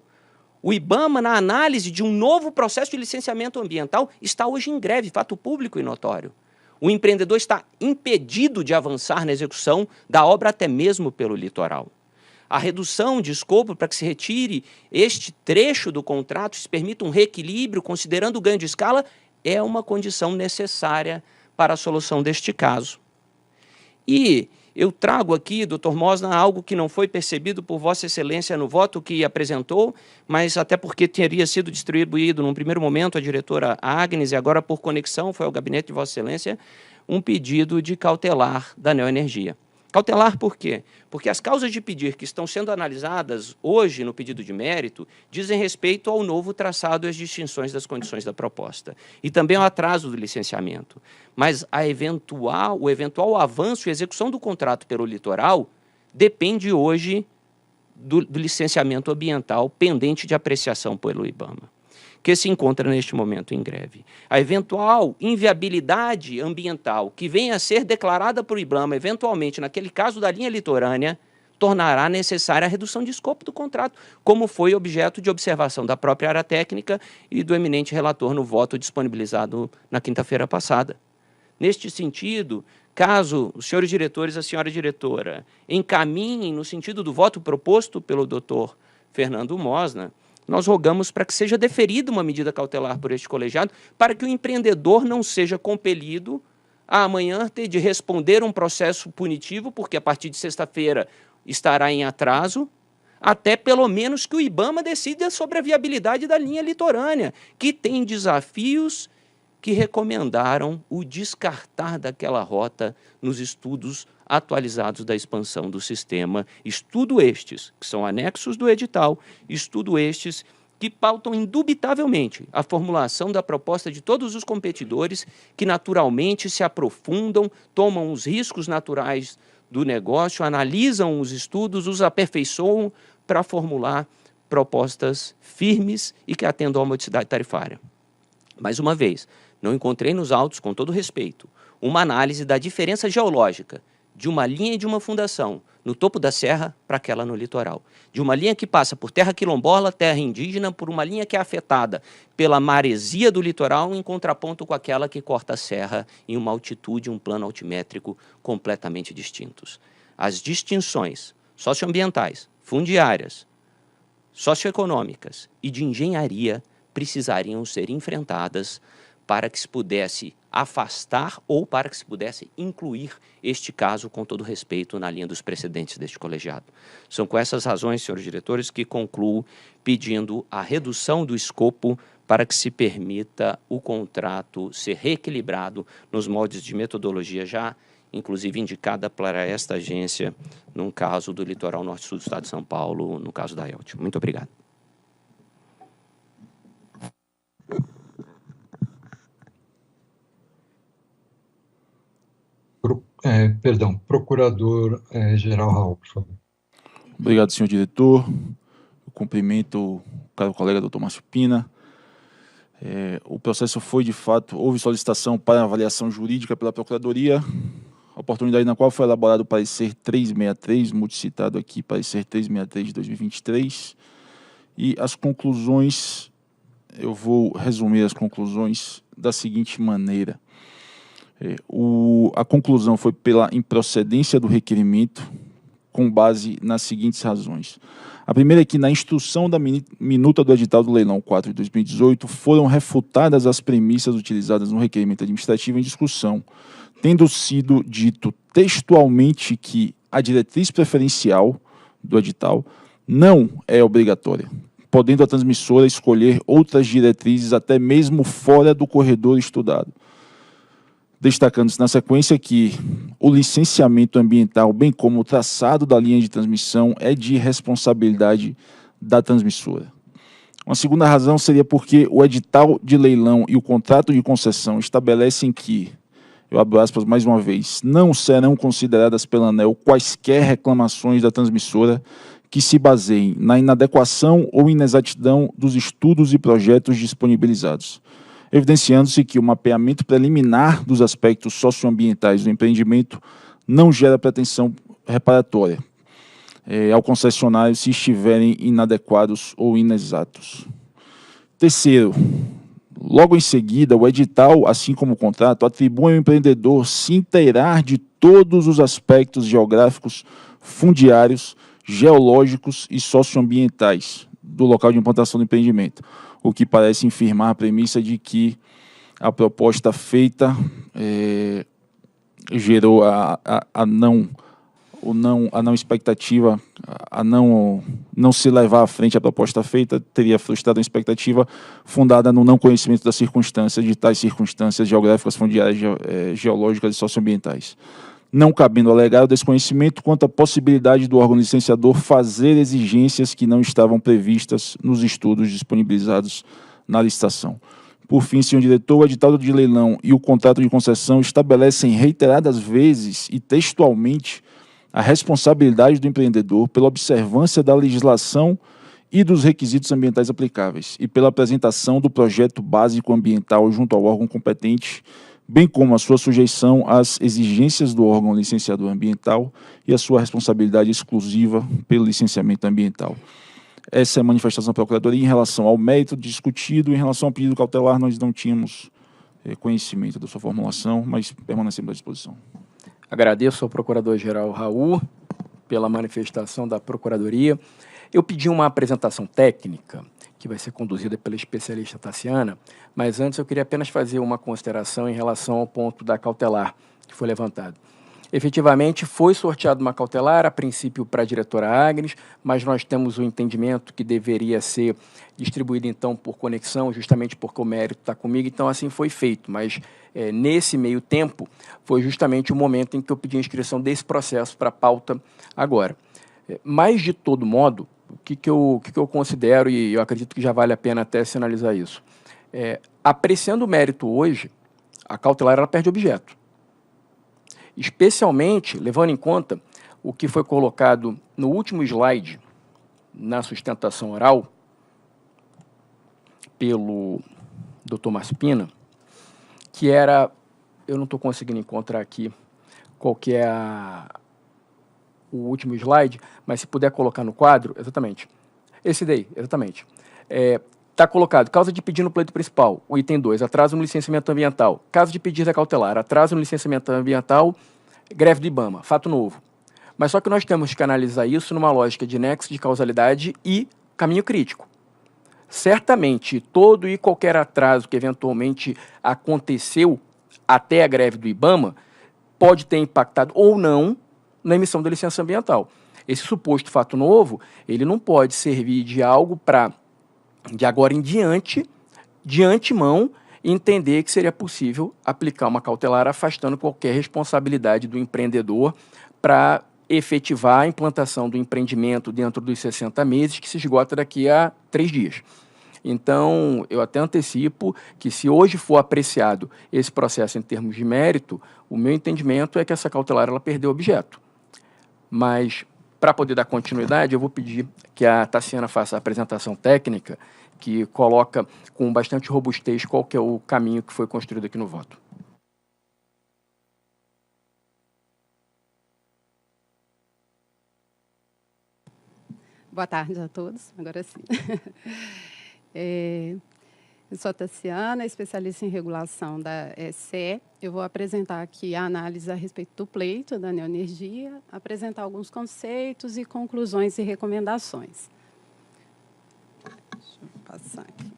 O IBAMA, na análise de um novo processo de licenciamento ambiental, está hoje em greve, fato público e notório. O empreendedor está impedido de avançar na execução da obra até mesmo pelo litoral. A redução de escopo para que se retire este trecho do contrato, se permita um reequilíbrio, considerando o ganho de escala, é uma condição necessária para a solução deste caso. E eu trago aqui, doutor Mosna, algo que não foi percebido por Vossa Excelência no voto que apresentou, mas até porque teria sido distribuído num primeiro momento à diretora Agnes e agora por conexão foi ao gabinete de Vossa Excelência um pedido de cautelar da Neoenergia. Cautelar por quê? Porque as causas de pedir que estão sendo analisadas hoje no pedido de mérito dizem respeito ao novo traçado e às distinções das condições da proposta. E também ao atraso do licenciamento. Mas o eventual avanço e execução do contrato pelo litoral depende hoje do licenciamento ambiental pendente de apreciação pelo IBAMA, que se encontra neste momento em greve. A eventual inviabilidade ambiental que venha a ser declarada por IBAMA, eventualmente, naquele caso da linha litorânea, tornará necessária a redução de escopo do contrato, como foi objeto de observação da própria área técnica e do eminente relator no voto disponibilizado na quinta-feira passada. Neste sentido, caso os senhores diretores e a senhora diretora encaminhem no sentido do voto proposto pelo doutor Fernando Mosna, nós rogamos para que seja deferida uma medida cautelar por este colegiado para que o empreendedor não seja compelido a amanhã ter de responder um processo punitivo, porque a partir de sexta-feira estará em atraso, até pelo menos que o IBAMA decida sobre a viabilidade da linha litorânea, que tem desafios que recomendaram o descartar daquela rota nos estudos atualizados da expansão do sistema. Estudo estes, que são anexos do edital, estudo estes que pautam indubitavelmente a formulação da proposta de todos os competidores que naturalmente se aprofundam, tomam os riscos naturais do negócio, analisam os estudos, os aperfeiçoam para formular propostas firmes e que atendam à modicidade tarifária. Mais uma vez, não encontrei nos autos, com todo respeito, uma análise da diferença geológica de uma linha e de uma fundação no topo da serra para aquela no litoral. De uma linha que passa por terra quilombola, terra indígena, por uma linha que é afetada pela maresia do litoral em contraponto com aquela que corta a serra em uma altitude, um plano altimétrico completamente distintos. As distinções socioambientais, fundiárias, socioeconômicas e de engenharia precisariam ser enfrentadas para que se pudesse afastar ou para que se pudesse incluir este caso, com todo respeito, na linha dos precedentes deste colegiado. São com essas razões, senhores diretores, que concluo pedindo a redução do escopo para que se permita o contrato ser reequilibrado nos moldes de metodologia já, inclusive indicada para esta agência, num caso do litoral norte-sul do estado de São Paulo, no caso da ELTE. Muito obrigado. Procurador-Geral Raul, por favor. Obrigado, senhor diretor. Eu cumprimento o caro colega doutor Márcio Pina. O processo foi, de fato, houve solicitação para avaliação jurídica pela Procuradoria, oportunidade na qual foi elaborado o parecer 363, multicitado aqui, parecer 363 de 2023, e as conclusões, eu vou resumir as conclusões da seguinte maneira. A conclusão foi pela improcedência do requerimento, com base nas seguintes razões. A primeira é que, na instrução da minuta do edital do leilão 4 de 2018, foram refutadas as premissas utilizadas no requerimento administrativo em discussão, tendo sido dito textualmente que a diretriz preferencial do edital não é obrigatória, podendo a transmissora escolher outras diretrizes até mesmo fora do corredor estudado. Destacando-se na sequência que o licenciamento ambiental, bem como o traçado da linha de transmissão, é de responsabilidade da transmissora. Uma segunda razão seria porque o edital de leilão e o contrato de concessão estabelecem que, eu abro aspas mais uma vez, não serão consideradas pela ANEEL quaisquer reclamações da transmissora que se baseiem na inadequação ou inexatidão dos estudos e projetos disponibilizados, evidenciando-se que o mapeamento preliminar dos aspectos socioambientais do empreendimento não gera pretensão reparatória ao concessionário se estiverem inadequados ou inexatos. Terceiro, logo em seguida, o edital, assim como o contrato, atribui ao empreendedor se inteirar de todos os aspectos geográficos, fundiários, geológicos e socioambientais do local de implantação do empreendimento, o que parece infirmar a premissa de que a proposta feita gerou a não expectativa, a não se levar à frente a proposta feita, teria frustrado a expectativa fundada no não conhecimento das circunstâncias, de tais circunstâncias geográficas, fundiárias, geológicas e socioambientais, não cabendo alegar o desconhecimento quanto à possibilidade do órgão licenciador fazer exigências que não estavam previstas nos estudos disponibilizados na licitação. Por fim, senhor diretor, o edital de leilão e o contrato de concessão estabelecem reiteradas vezes e textualmente a responsabilidade do empreendedor pela observância da legislação e dos requisitos ambientais aplicáveis e pela apresentação do projeto básico ambiental junto ao órgão competente, bem como a sua sujeição às exigências do órgão licenciador ambiental e a sua responsabilidade exclusiva pelo licenciamento ambiental. Essa é a manifestação da Procuradoria em relação ao mérito discutido. Em relação ao pedido cautelar, nós não tínhamos conhecimento da sua formulação, mas permanecemos à disposição. Agradeço ao Procurador-Geral Raul pela manifestação da Procuradoria. Eu pedi uma apresentação técnica, que vai ser conduzida pela especialista Tassiana, mas antes eu queria apenas fazer uma consideração em relação ao ponto da cautelar que foi levantado. Efetivamente, foi sorteada uma cautelar, a princípio para a diretora Agnes, mas nós temos o entendimento que deveria ser distribuída, então, por conexão, justamente porque o mérito está comigo, então assim foi feito. Mas, nesse meio tempo, foi justamente o momento em que eu pedi a inscrição desse processo para a pauta agora. Mas, de todo modo, o que eu considero, e eu acredito que já vale a pena até sinalizar isso, apreciando o mérito hoje, a cautelar ela perde objeto. Especialmente levando em conta o que foi colocado no último slide, na sustentação oral, pelo Dr. Márcio Pina, que era, eu não estou conseguindo encontrar aqui qual que é o último slide, mas se puder colocar no quadro, exatamente, esse daí, exatamente. Está colocado, causa de pedido no pleito principal, o item 2, atraso no licenciamento ambiental. Caso de pedido cautelar, atraso no licenciamento ambiental, greve do IBAMA, fato novo. Mas só que nós temos que analisar isso numa lógica de nexo de causalidade e caminho crítico. Certamente, todo e qualquer atraso que eventualmente aconteceu até a greve do IBAMA, pode ter impactado ou não na emissão da licença ambiental. Esse suposto fato novo, ele não pode servir de algo para, de agora em diante, de antemão, entender que seria possível aplicar uma cautelar afastando qualquer responsabilidade do empreendedor para efetivar a implantação do empreendimento dentro dos 60 meses, que se esgota daqui a 3 dias. Então, eu até antecipo que, se hoje for apreciado esse processo em termos de mérito, o meu entendimento é que essa cautelar ela perdeu objeto. Mas, para poder dar continuidade, eu vou pedir que a Tassiana faça a apresentação técnica, que coloca com bastante robustez qual que é o caminho que foi construído aqui no voto. Boa tarde a todos, agora sim. Eu sou a Tassiana, especialista em regulação da SCE. Eu vou apresentar aqui a análise a respeito do pleito da Neoenergia, apresentar alguns conceitos e conclusões e recomendações. Deixa eu passar aqui.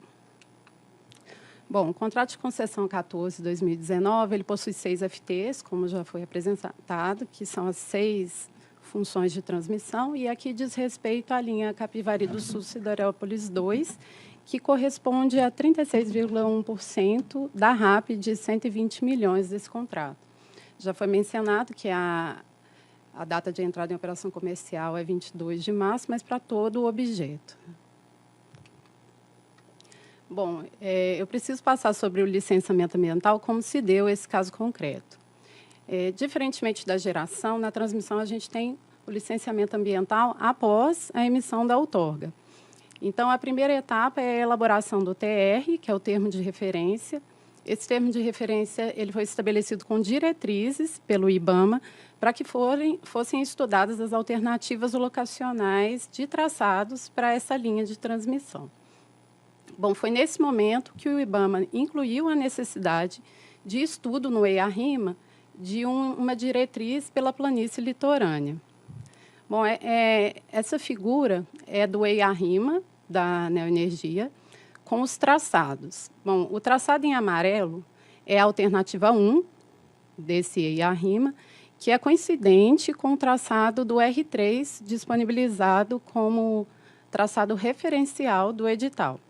Bom, o contrato de concessão 14/2019, ele possui 6 FTs, como já foi apresentado, que são as 6 funções de transmissão, e aqui diz respeito à linha Capivari do Sul, Siderópolis 2, que corresponde a 36,1% da RAP de 120 milhões desse contrato. Já foi mencionado que a data de entrada em operação comercial é 22 de março, mas para todo o objeto. Bom, eu preciso passar sobre o licenciamento ambiental, como se deu esse caso concreto. Diferentemente da geração, na transmissão a gente tem o licenciamento ambiental após a emissão da outorga. Então, a primeira etapa é a elaboração do TR, que é o termo de referência. Esse termo de referência ele foi estabelecido com diretrizes pelo IBAMA para que fossem estudadas as alternativas locacionais de traçados para essa linha de transmissão. Bom, foi nesse momento que o IBAMA incluiu a necessidade de estudo no EIA-RIMA de uma diretriz pela planície litorânea. Bom, essa figura é do EIA-RIMA, da Neoenergia, com os traçados. Bom, o traçado em amarelo é a alternativa 1 desse EIA-RIMA, que é coincidente com o traçado do R3, disponibilizado como traçado referencial do edital.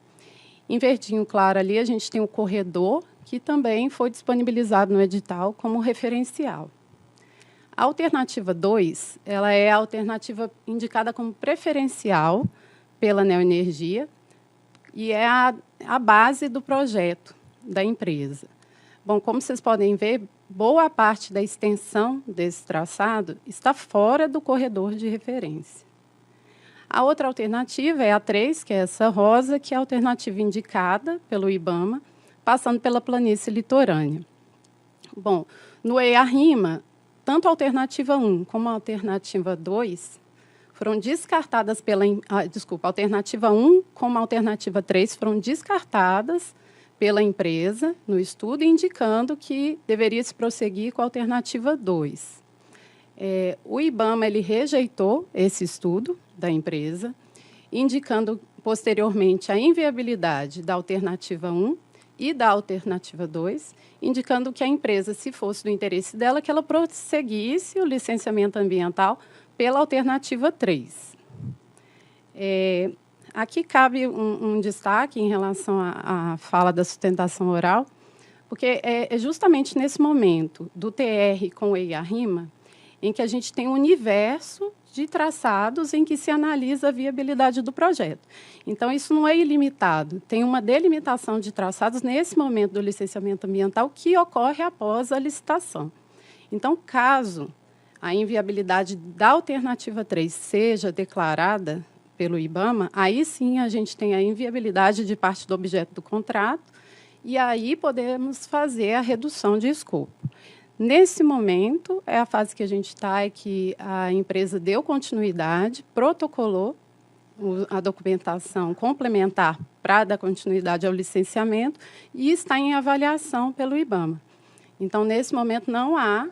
Em verdinho claro ali, a gente tem o corredor, que também foi disponibilizado no edital como referencial. A alternativa 2, ela é a alternativa indicada como preferencial pela Neoenergia e é a base do projeto da empresa. Bom, como vocês podem ver, boa parte da extensão desse traçado está fora do corredor de referência. A outra alternativa é a 3, que é essa rosa, que é a alternativa indicada pelo IBAMA, passando pela planície litorânea. Bom, no EIA-RIMA, tanto a alternativa 1 como a alternativa 2 foram descartadas pela... a alternativa 1 como a alternativa 3 foram descartadas pela empresa no estudo, indicando que deveria se prosseguir com a alternativa 2. O IBAMA ele rejeitou esse estudo da empresa, indicando posteriormente a inviabilidade da alternativa 1 e da alternativa 2, indicando que a empresa, se fosse do interesse dela, que ela prosseguisse o licenciamento ambiental pela alternativa 3. Aqui cabe um destaque em relação à fala da sustentação oral, porque é justamente nesse momento do TR com o EIA-RIMA em que a gente tem um universo de traçados em que se analisa a viabilidade do projeto. Então, isso não é ilimitado. Tem uma delimitação de traçados nesse momento do licenciamento ambiental que ocorre após a licitação. Então, caso a inviabilidade da alternativa 3 seja declarada pelo IBAMA, aí sim a gente tem a inviabilidade de parte do objeto do contrato e aí podemos fazer a redução de escopo. Nesse momento, é a fase que a gente está, é que a empresa deu continuidade, protocolou a documentação complementar para dar continuidade ao licenciamento e está em avaliação pelo IBAMA. Então, nesse momento, não há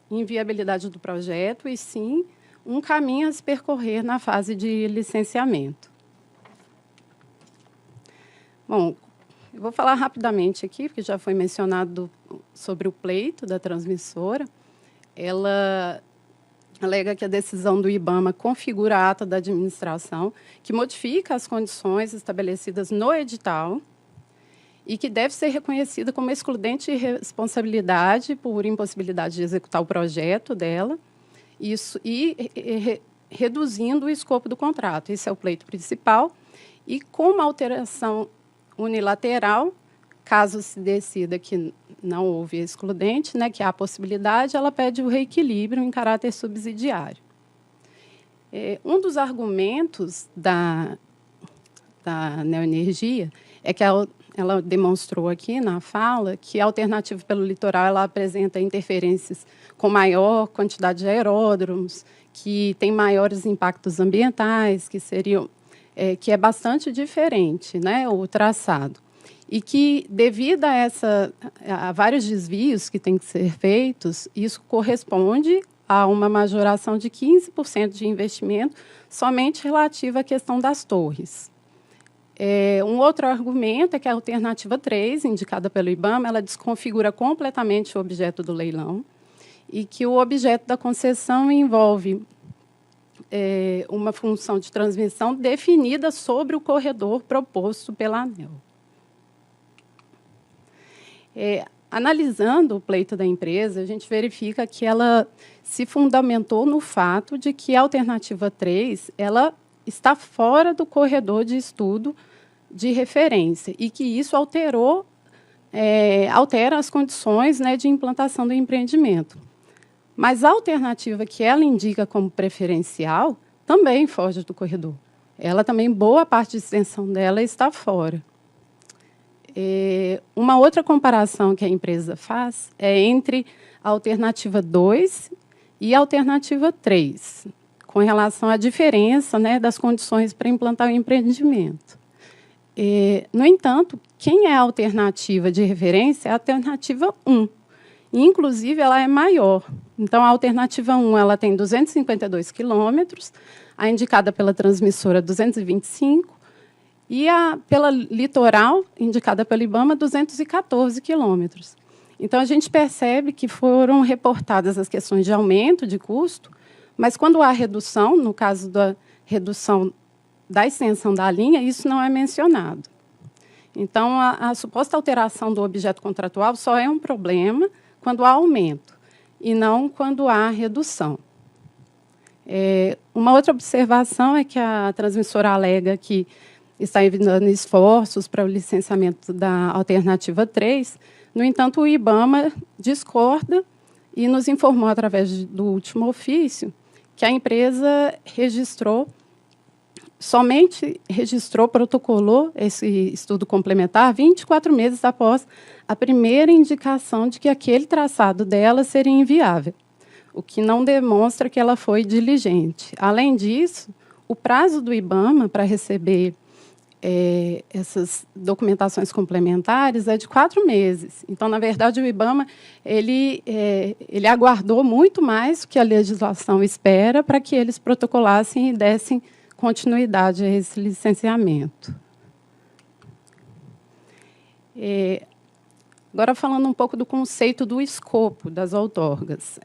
inviabilidade do projeto, e sim um caminho a se percorrer na fase de licenciamento. Bom, Eu vou falar rapidamente aqui, porque já foi mencionado sobre o pleito da transmissora. Ela alega que a decisão do IBAMA configura a ata da administração, que modifica as condições estabelecidas no edital e que deve ser reconhecida como excludente de responsabilidade por impossibilidade de executar o projeto dela, reduzindo o escopo do contrato. Esse é o pleito principal. E com uma alteração unilateral, caso se decida que não houve excludente, né, que há a possibilidade, ela pede o reequilíbrio em caráter subsidiário. Um dos argumentos da Neoenergia é que ela demonstrou aqui na fala que a alternativa pelo litoral ela apresenta interferências com maior quantidade de aeródromos, que tem maiores impactos ambientais, que é bastante diferente, né, o traçado. E que, devido a vários desvios que têm que ser feitos, isso corresponde a uma majoração de 15% de investimento somente relativo à questão das torres. Um outro argumento é que a alternativa 3, indicada pelo IBAMA, ela desconfigura completamente o objeto do leilão e que o objeto da concessão envolve uma função de transmissão definida sobre o corredor proposto pela ANEEL. Analisando o pleito da empresa, a gente verifica que ela se fundamentou no fato de que a alternativa 3 ela está fora do corredor de estudo de referência e que isso altera as condições, né, de implantação do empreendimento. Mas a alternativa que ela indica como preferencial também foge do corredor. Ela também, boa parte de extensão dela está fora. Uma outra comparação que a empresa faz é entre a alternativa 2 e a alternativa 3, com relação à diferença, né, das condições para implantar o empreendimento. No entanto, quem é a alternativa de referência é a alternativa 1. Inclusive, ela é maior. Então, a alternativa 1 ela tem 252 quilômetros, a indicada pela transmissora 225, e pela litoral, indicada pelo IBAMA, 214 quilômetros. Então, a gente percebe que foram reportadas as questões de aumento de custo, mas quando há redução, no caso da redução da extensão da linha, isso não é mencionado. Então, a suposta alteração do objeto contratual só é um problema quando há aumento, e não quando há redução. Uma outra observação é que a transmissora alega que está evitando esforços para o licenciamento da alternativa 3. No entanto, o IBAMA discorda e nos informou, através do último ofício, que a empresa protocolou esse estudo complementar 24 meses após a primeira indicação de que aquele traçado dela seria inviável, o que não demonstra que ela foi diligente. Além disso, o prazo do IBAMA para receber essas documentações complementares é de 4 meses. Então, na verdade, o IBAMA ele aguardou muito mais do que a legislação espera para que eles protocolassem e dessem continuidade a esse licenciamento. Agora, falando um pouco do conceito do escopo das outorgas.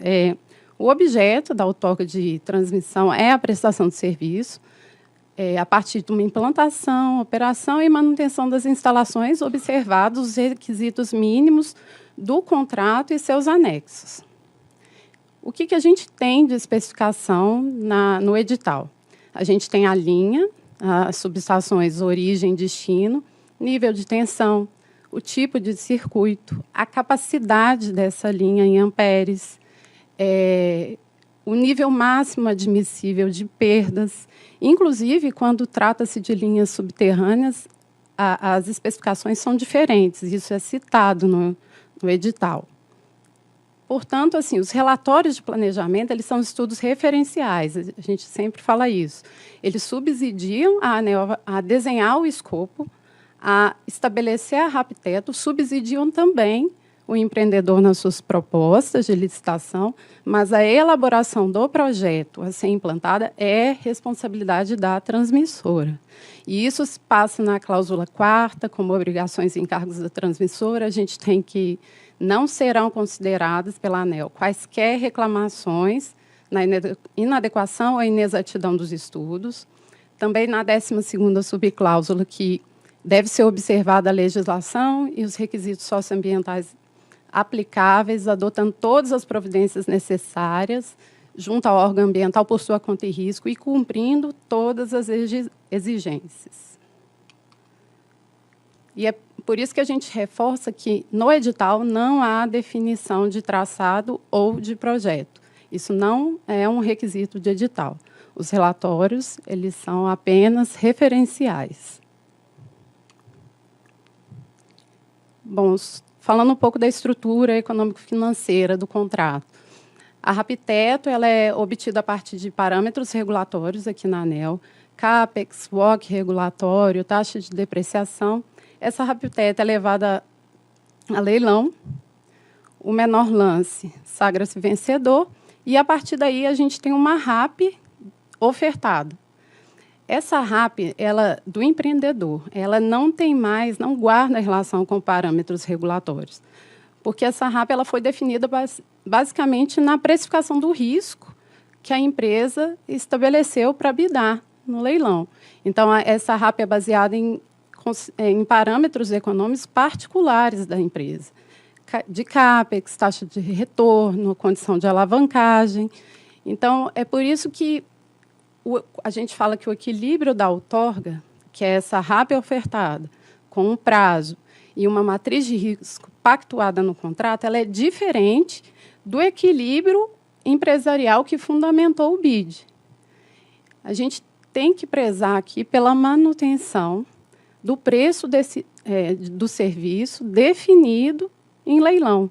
O objeto da outorga de transmissão é a prestação de serviço, a partir de uma implantação, operação e manutenção das instalações, observados os requisitos mínimos do contrato e seus anexos. O que a gente tem de especificação no edital? A gente tem a linha, as subestações origem, destino, nível de tensão, o tipo de circuito, a capacidade dessa linha em amperes, o nível máximo admissível de perdas. Inclusive, quando trata-se de linhas subterrâneas, as especificações são diferentes, isso é citado no edital. Portanto, assim, os relatórios de planejamento eles são estudos referenciais, a gente sempre fala isso. Eles subsidiam a ANEEL a desenhar o escopo, a estabelecer a RAPTETO, subsidiam também o empreendedor nas suas propostas de licitação, mas a elaboração do projeto a ser implantada é responsabilidade da transmissora. E isso se passa na cláusula 4ª, como obrigações e encargos da transmissora. A gente tem que não serão consideradas pela ANEEL quaisquer reclamações na inadequação ou inexatidão dos estudos. Também na 12ª subcláusula, que deve ser observada a legislação e os requisitos socioambientais aplicáveis, adotando todas as providências necessárias junto ao órgão ambiental por sua conta e risco e cumprindo todas as exigências. E é por isso que a gente reforça que no edital não há definição de traçado ou de projeto. Isso não é um requisito de edital. Os relatórios, eles são apenas referenciais. Bom, falando um pouco da estrutura econômico-financeira do contrato. A RAPTETO ela é obtida a partir de parâmetros regulatórios aqui na ANEEL, CAPEX, WACC regulatório, taxa de depreciação. Essa RAPTETO é levada a leilão, o menor lance sagra-se vencedor, e a partir daí a gente tem uma RAP ofertada. Essa RAP, ela, do empreendedor, ela não tem mais, não guarda relação com parâmetros regulatórios, porque essa RAP ela foi definida basicamente na precificação do risco que a empresa estabeleceu para bidar no leilão. Então, essa RAP é baseada em parâmetros econômicos particulares da empresa, de CAPEX, taxa de retorno, condição de alavancagem. Então, é por isso que a gente fala que o equilíbrio da outorga, que é essa RAP ofertada, com um prazo e uma matriz de risco pactuada no contrato, ela é diferente do equilíbrio empresarial que fundamentou o BID. A gente tem que prezar aqui pela manutenção do preço do serviço definido em leilão,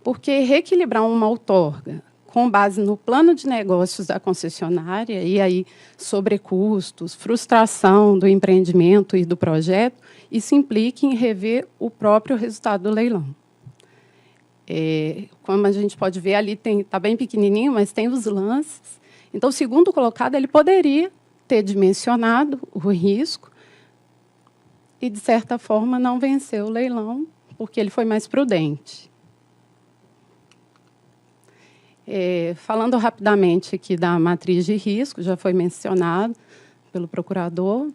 porque reequilibrar uma outorga com base no plano de negócios da concessionária, e aí sobrecustos, frustração do empreendimento e do projeto, isso implica em rever o próprio resultado do leilão. Como a gente pode ver, ali está bem pequenininho, mas tem os lances. Então, o segundo colocado ele poderia ter dimensionado o risco e, de certa forma, não venceu o leilão, porque ele foi mais prudente. Falando rapidamente aqui da matriz de risco, já foi mencionado pelo procurador,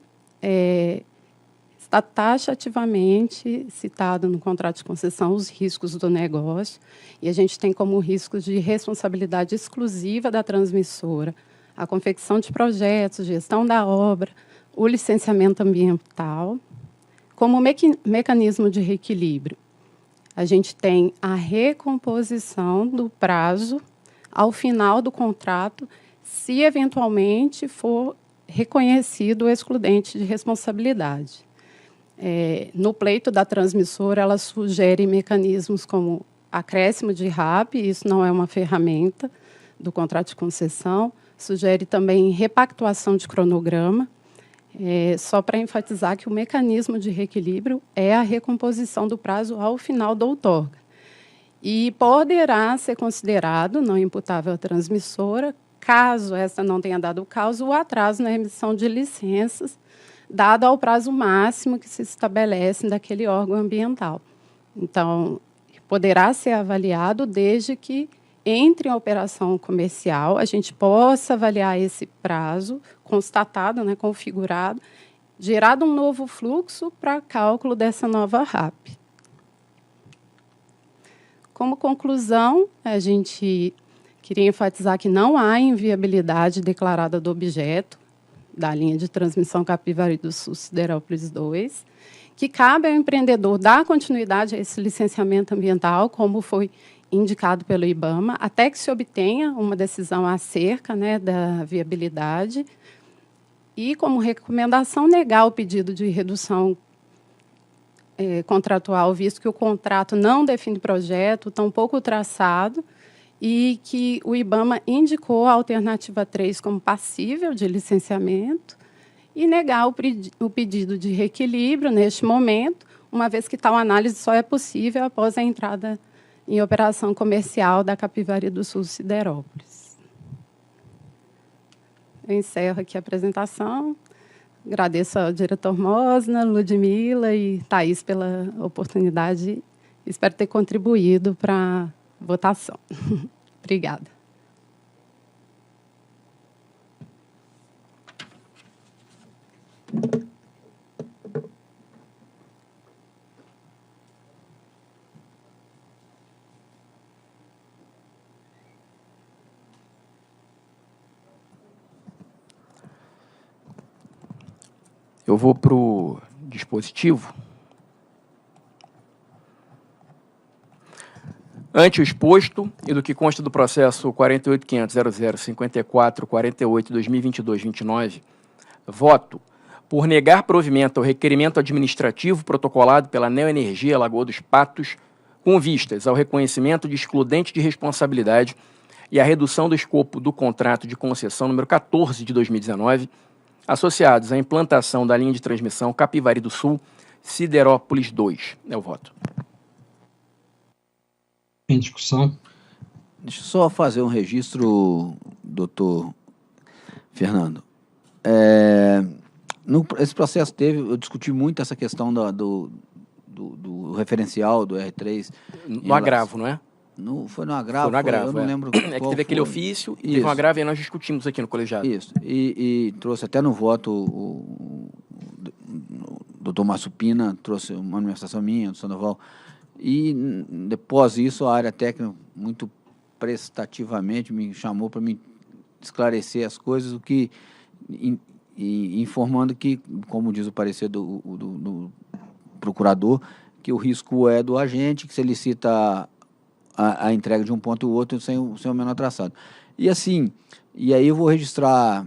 está taxativamente citado no contrato de concessão os riscos do negócio, e a gente tem como riscos de responsabilidade exclusiva da transmissora, a confecção de projetos, gestão da obra, o licenciamento ambiental. Como mecanismo de reequilíbrio, a gente tem a recomposição do prazo ao final do contrato, se eventualmente for reconhecido o excludente de responsabilidade. No pleito da transmissora, ela sugere mecanismos como acréscimo de RAP, isso não é uma ferramenta do contrato de concessão, sugere também repactuação de cronograma, só para enfatizar que o mecanismo de reequilíbrio é a recomposição do prazo ao final da outorga. E poderá ser considerado não imputável à transmissora, caso esta não tenha dado causa, o atraso na emissão de licenças, dado ao prazo máximo que se estabelece daquele órgão ambiental. Então, poderá ser avaliado desde que entre em operação comercial, a gente possa avaliar esse prazo constatado, configurado, gerado um novo fluxo para cálculo dessa nova RAP. Como conclusão, a gente queria enfatizar que não há inviabilidade declarada do objeto da linha de transmissão Capivari do Sul Siderópolis 2, que cabe ao empreendedor dar continuidade a esse licenciamento ambiental, como foi indicado pelo IBAMA, até que se obtenha uma decisão acerca da viabilidade e, como recomendação, negar o pedido de redução contratual, visto que o contrato não define projeto, tampouco o traçado, e que o IBAMA indicou a alternativa 3 como passível de licenciamento, e negar o pedido de reequilíbrio neste momento, uma vez que tal análise só é possível após a entrada em operação comercial da Capivari do Sul Siderópolis. Eu encerro aqui a apresentação. Agradeço ao diretor Mosna, Ludmila e Thaís pela oportunidade. Espero ter contribuído para a votação. Obrigada. Eu vou para o dispositivo. Ante o exposto e do que consta do processo 48.500.005448/2022-29, voto por negar provimento ao requerimento administrativo protocolado pela Neoenergia Lagoa dos Patos, com vistas ao reconhecimento de excludente de responsabilidade e à redução do escopo do contrato de concessão número 14 de 2019, associados à implantação da linha de transmissão Capivari do Sul, Siderópolis 2. É o voto. Em discussão. Deixa eu só fazer um registro, doutor Fernando. Esse processo eu discuti muito essa questão do referencial do R3. No agravo, não é? Foi no agravo? Foi no agravo, eu não lembro. É que teve aquele ofício e teve um agravo e nós discutimos aqui no colegiado. Isso, e trouxe até no voto o doutor Márcio Pina, trouxe uma manifestação minha, do Sandoval, e depois isso a área técnica muito prestativamente me chamou para me esclarecer as coisas, o que informando que, como diz o parecer do procurador, que o risco é do agente, que se licita a entrega de um ponto ou outro sem o menor traçado. E assim, e aí eu vou registrar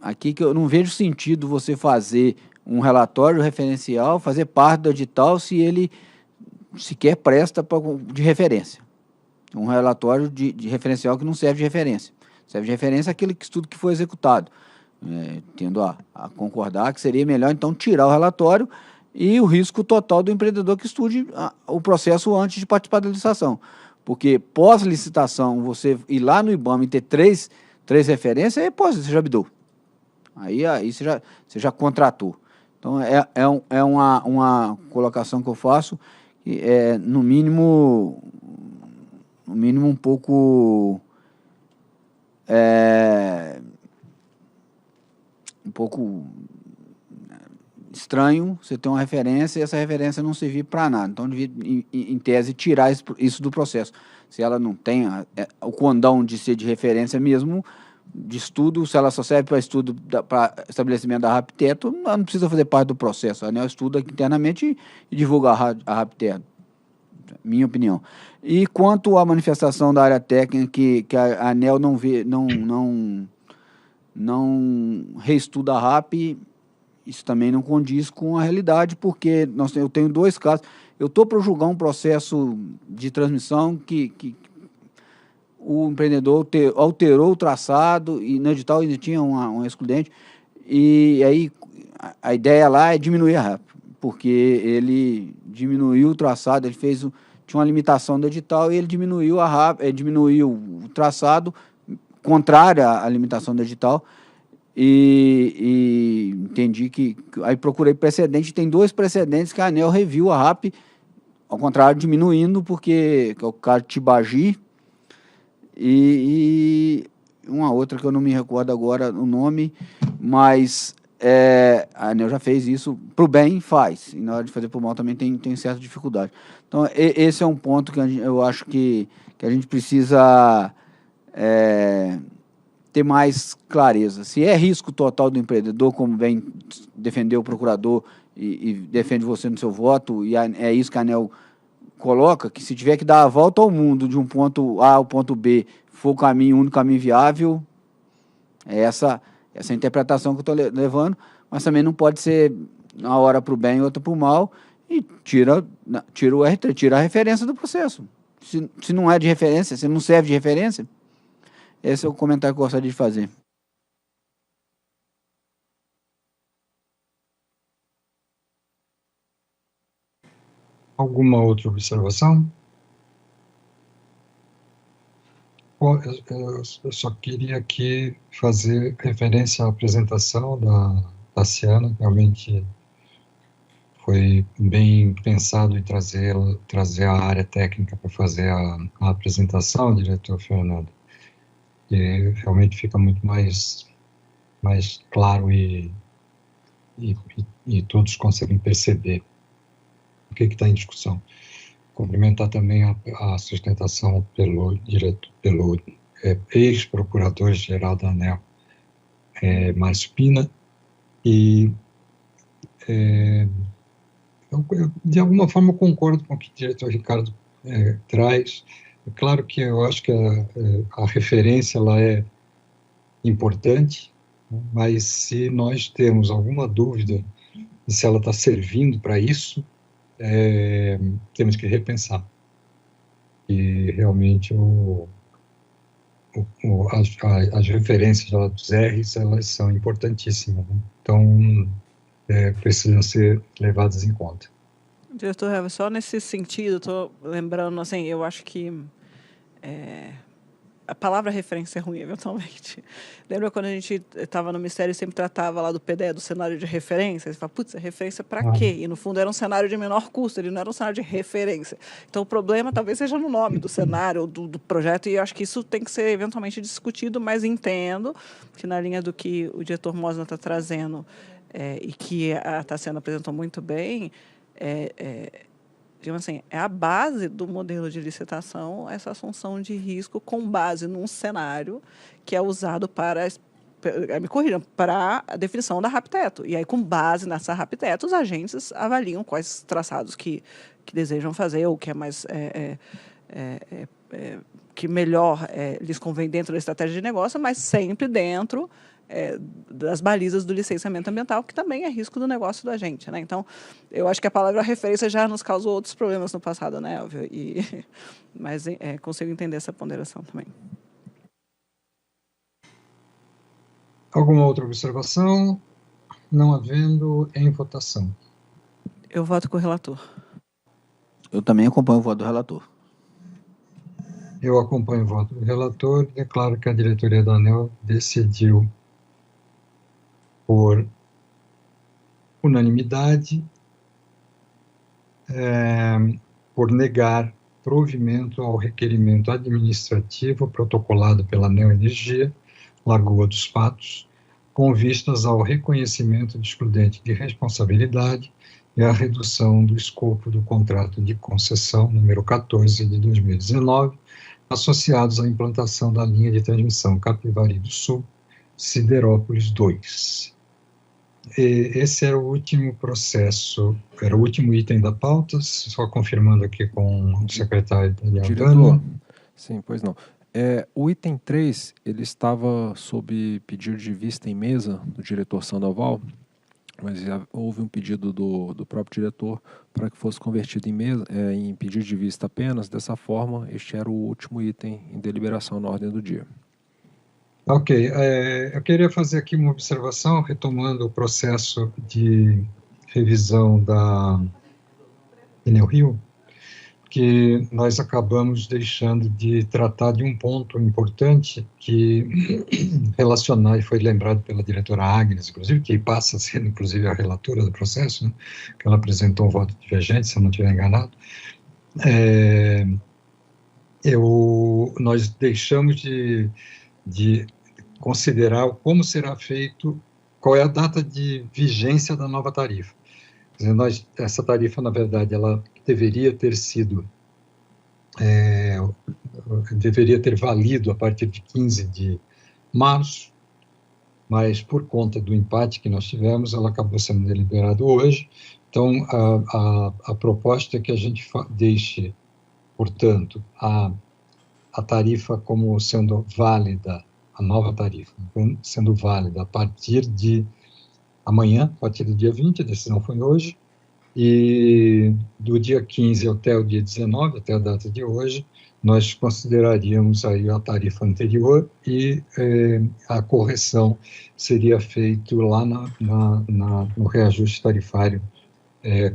aqui que eu não vejo sentido você fazer um relatório referencial, fazer parte do edital, se ele sequer presta de referência. Um relatório de referencial que não serve de referência. Serve de referência aquele estudo que foi executado. Tendo a concordar que seria melhor, então, tirar o relatório e o risco total do empreendedor que estude o processo antes de participar da licitação. Porque pós-licitação, você ir lá no IBAMA e ter três referências, aí você já bidou. Aí você já contratou. Então, é uma colocação que eu faço, que é, no mínimo um pouco... um pouco estranho você ter uma referência e essa referência não servir para nada. Então, devia, em tese, tirar isso do processo. Se ela não tem o condão de ser de referência mesmo, de estudo, se ela só serve para estudo, para estabelecimento da RAPTETO, ela não precisa fazer parte do processo. A ANEEL estuda internamente e divulga a RAPTETO. Minha opinião. E quanto à manifestação da área técnica, que a ANEEL não reestuda a RAP, isso também não condiz com a realidade, porque eu tenho dois casos. Eu estou para julgar um processo de transmissão que o empreendedor alterou o traçado e no edital ainda tinha um excludente, e aí a ideia lá é diminuir a RAP, porque ele diminuiu o traçado, ele tinha uma limitação do edital e ele diminuiu a RAP, diminuiu o traçado contrária à limitação do edital, e entendi que... Aí procurei precedente, tem dois precedentes que a ANEEL reviu a RAP, ao contrário, diminuindo, porque é o caso de Tibagi, e uma outra que eu não me recordo agora o nome, mas a ANEEL já fez isso para o bem, faz, e na hora de fazer para o mal também tem certa dificuldade. Então, esse é um ponto que eu acho que a gente precisa ter mais clareza. Se é risco total do empreendedor, como vem defender o procurador e defende você no seu voto, e é isso que a ANEEL coloca, que se tiver que dar a volta ao mundo de um ponto A ao ponto B, for o único caminho viável, é essa interpretação que eu estou levando, mas também não pode ser uma hora para o bem e outra para o mal, e tira o R3, tira a referência do processo. Se não é de referência, se não serve de referência, esse é o comentário que eu gostaria de fazer. Alguma outra observação? Eu só queria aqui fazer referência à apresentação da Tassiana. Realmente foi bem pensado em trazer a área técnica para fazer a apresentação, diretor Fernando. E realmente fica muito mais claro e todos conseguem perceber o que está em discussão. Cumprimentar também a sustentação pelo ex-procurador-geral da ANEEL, Márcio Pina, e eu, de alguma forma, eu concordo com o que o diretor Ricardo traz. É claro que eu acho que a referência ela é importante, mas se nós temos alguma dúvida de se ela está servindo para isso, temos que repensar. E realmente as referências dos R's, elas são importantíssimas, né? Então precisam ser levadas em conta. Diretor Hever, só nesse sentido, estou lembrando, assim, eu acho que a palavra referência é ruim, eventualmente. Lembra quando a gente estava no Ministério e sempre tratava lá do PDE, do cenário de referência? Você fala, putz, é referência para quê? E, no fundo, era um cenário de menor custo, ele não era um cenário de referência. Então, o problema talvez seja no nome do cenário, do projeto, e eu acho que isso tem que ser, eventualmente, discutido, mas entendo que, na linha do que o diretor Mosna está trazendo e que a Tassiana apresentou muito bem, digamos assim, é a base do modelo de licitação, essa assunção de risco com base num cenário que é usado para, me corrijam, para a definição da RAPTETO. E aí, com base nessa RAPTETO, os agentes avaliam quais traçados que desejam fazer ou que é mais que melhor lhes convém dentro da estratégia de negócio, mas sempre dentro das balizas do licenciamento ambiental, que também é risco do negócio da gente, né? Então, eu acho que a palavra referência já nos causou outros problemas no passado, né, Elvio? Mas consigo entender essa ponderação também. Alguma outra observação? Não havendo, em votação. Eu voto com o relator. Eu também acompanho o voto do relator. Eu acompanho o voto do relator e declaro que a diretoria da ANEEL decidiu por unanimidade, por negar provimento ao requerimento administrativo protocolado pela ANEEL Energia, Lagoa dos Patos, com vistas ao reconhecimento de excludente de responsabilidade e a redução do escopo do contrato de concessão número 14 de 2019, associados à implantação da linha de transmissão Capivari do Sul, Siderópolis 2. Esse era o último processo, era o último item da pauta, só confirmando aqui com o secretário Daniel Dano. Sim, pois não. O item 3, ele estava sob pedido de vista em mesa do diretor Sandoval, mas houve um pedido do próprio diretor para que fosse convertido em pedido de vista apenas. Dessa forma, este era o último item em deliberação na ordem do dia. Ok, eu queria fazer aqui uma observação, retomando o processo de revisão da Enel Rio, que nós acabamos deixando de tratar de um ponto importante que relacionar, e foi lembrado pela diretora Agnes, inclusive, que passa a ser, inclusive, a relatora do processo, né, que ela apresentou um voto divergente, se eu não estiver enganado. Nós deixamos de considerar como será feito, qual é a data de vigência da nova tarifa. Quer dizer, essa tarifa, na verdade, ela deveria ter valido a partir de 15 de março, mas por conta do empate que nós tivemos, ela acabou sendo deliberada hoje. Então, a proposta é que a gente deixe, portanto, a tarifa como sendo válida, a nova tarifa, sendo válida a partir de amanhã, a partir do dia 20, a decisão foi hoje, e do dia 15 até o dia 19, até a data de hoje, nós consideraríamos aí a tarifa anterior e a correção seria feita lá no reajuste tarifário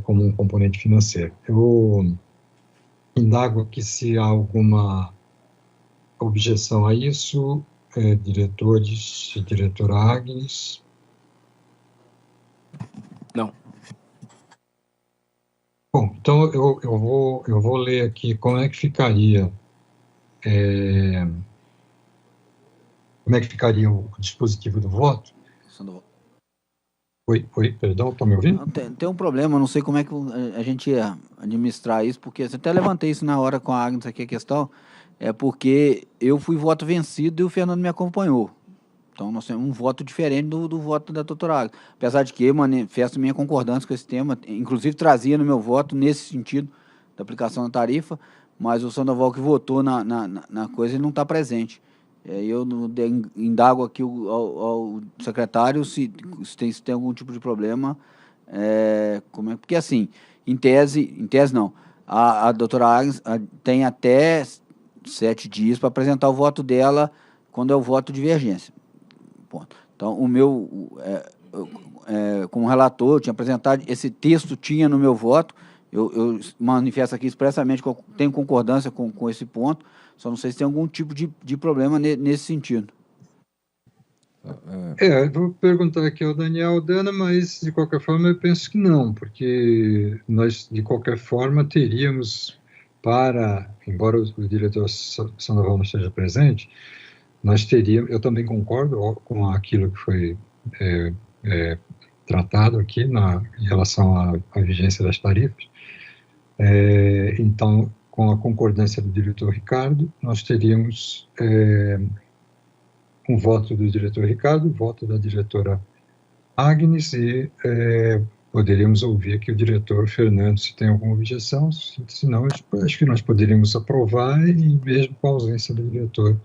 como um componente financeiro. Eu indago aqui se há alguma objeção a isso, diretores e diretora Agnes? Não. Bom, então eu vou ler aqui como é que ficaria o dispositivo do voto. Oi, perdão, está me ouvindo? Tem um problema, não sei como é que a gente ia administrar isso, porque eu até levantei isso na hora com a Agnes aqui, a questão é porque eu fui voto vencido e o Fernando me acompanhou. Então, nós temos um voto diferente do voto da doutora Agnes. Apesar de que eu manifesto minha concordância com esse tema, inclusive trazia no meu voto nesse sentido da aplicação da tarifa, mas o Sandoval que votou na coisa, ele não está presente. Eu indago aqui ao secretário se tem algum tipo de problema, porque assim, em tese não, a doutora Agnes tem até 7 dias para apresentar o voto dela quando é o voto de divergência. Então, o meu, como relator, eu tinha apresentado, esse texto tinha no meu voto, eu manifesto aqui expressamente que eu tenho concordância com esse ponto, só não sei se tem algum tipo de problema nesse sentido. Eu vou perguntar aqui ao Daniel Dana, mas de qualquer forma eu penso que não, porque nós de qualquer forma teríamos embora o diretor Sandoval não esteja presente, nós teríamos, eu também concordo com aquilo que foi tratado aqui em relação à vigência das tarifas. Então, com a concordância do diretor Ricardo, nós teríamos um voto do diretor Ricardo, voto da diretora Agnes e poderíamos ouvir aqui o diretor Fernando se tem alguma objeção, se não, acho que nós poderíamos aprovar e mesmo com a ausência do diretor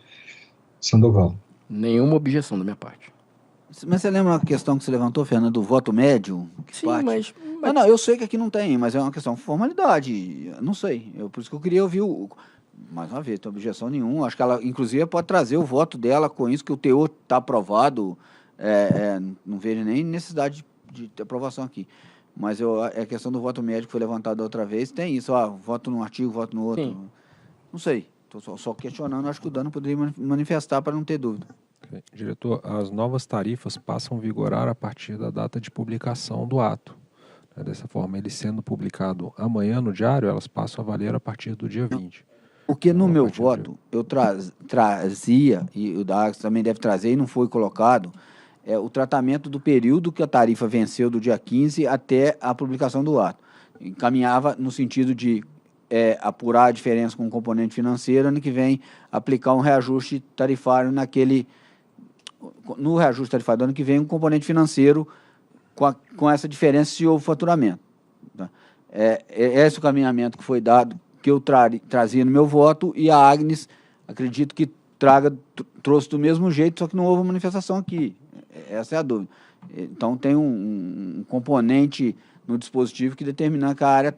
Sandoval. Nenhuma objeção da minha parte. Mas você lembra a questão que você levantou, Fernando, do voto médio? Sim, mas... Não, eu sei que aqui não tem, mas é uma questão de formalidade. Não sei. Por isso que eu queria ouvir mais uma vez, não tem objeção nenhuma. Acho que ela, inclusive, pode trazer o voto dela com isso, que o teor está aprovado. Não vejo nem necessidade de aprovação aqui. Mas a questão do voto médio que foi levantada da outra vez, tem isso. Voto num artigo, voto no outro. Sim. Não sei. Estou só questionando, acho que o Dano poderia manifestar para não ter dúvida. Okay. Diretor, as novas tarifas passam a vigorar a partir da data de publicação do ato. Dessa forma, ele sendo publicado amanhã no diário, elas passam a valer a partir do dia 20. Porque no meu voto, eu trazia, e o da Agnes também deve trazer, e não foi colocado, o tratamento do período que a tarifa venceu do dia 15 até a publicação do ato. Encaminhava no sentido de apurar a diferença com o componente financeiro, ano que vem aplicar um reajuste tarifário no reajuste tarifário do ano que vem, um componente financeiro com essa diferença se houve faturamento. Tá? Esse o caminhamento que foi dado, que eu trazia no meu voto, e a Agnes, acredito que trouxe do mesmo jeito, só que não houve manifestação aqui. Essa é a dúvida. Então, tem um componente no dispositivo que determina que a área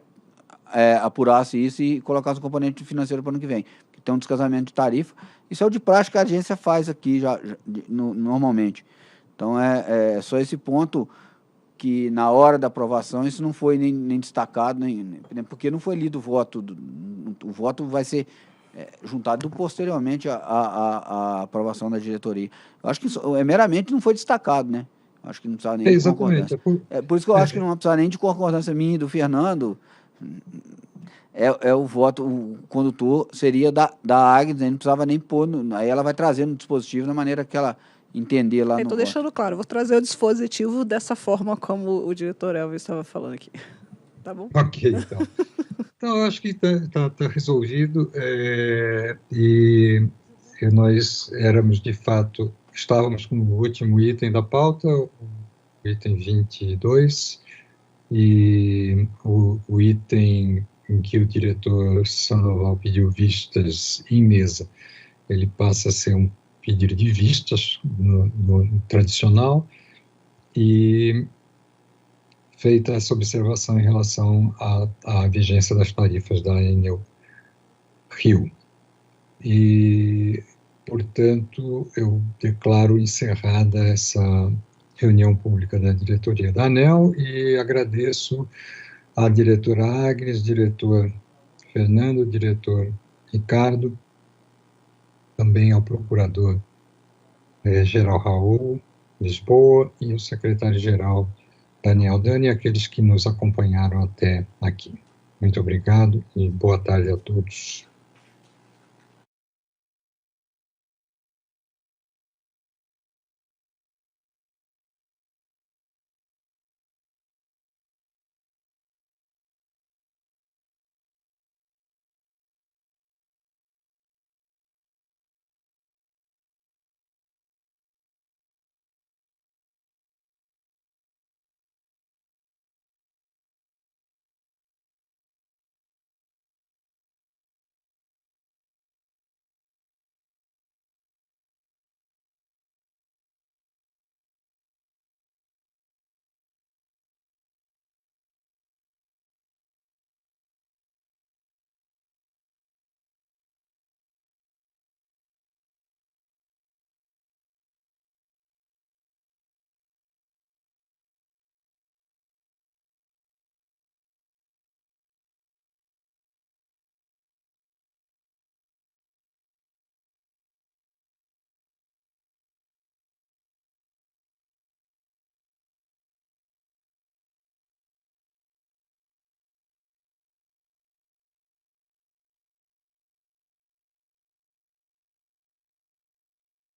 apurasse isso e colocasse o componente financeiro para o ano que vem. Porque tem um descasamento de tarifa. Isso é o de prática que a agência faz aqui normalmente. Então, só esse ponto que, na hora da aprovação, isso não foi nem destacado, porque não foi lido o voto. O voto vai ser juntado posteriormente à aprovação da diretoria. Eu acho que isso, meramente não foi destacado, né? Acho que não precisava nem de concordância. Por isso que eu acho que não precisa nem de concordância minha e do Fernando. O voto, o condutor seria da Agnes, não precisava nem pôr, aí ela vai trazer no dispositivo da maneira que ela entender lá no Estou deixando claro, vou trazer o dispositivo dessa forma como o diretor Elvis estava falando aqui. Tá bom? Ok, então. Então, eu acho que está resolvido e nós estávamos com o último item da pauta, o item 22, e o item em que o diretor Sandoval pediu vistas em mesa, ele passa a ser um pedido de vistas no tradicional, e feita essa observação em relação à vigência das tarifas da Enel Rio. E, portanto, eu declaro encerrada essa reunião pública da diretoria da ANEEL e agradeço à diretora Agnes, diretor Fernando, diretor Ricardo, também ao Procurador-Geral Raul Lisboa e ao Secretário-Geral Daniel Dani, e aqueles que nos acompanharam até aqui. Muito obrigado e boa tarde a todos.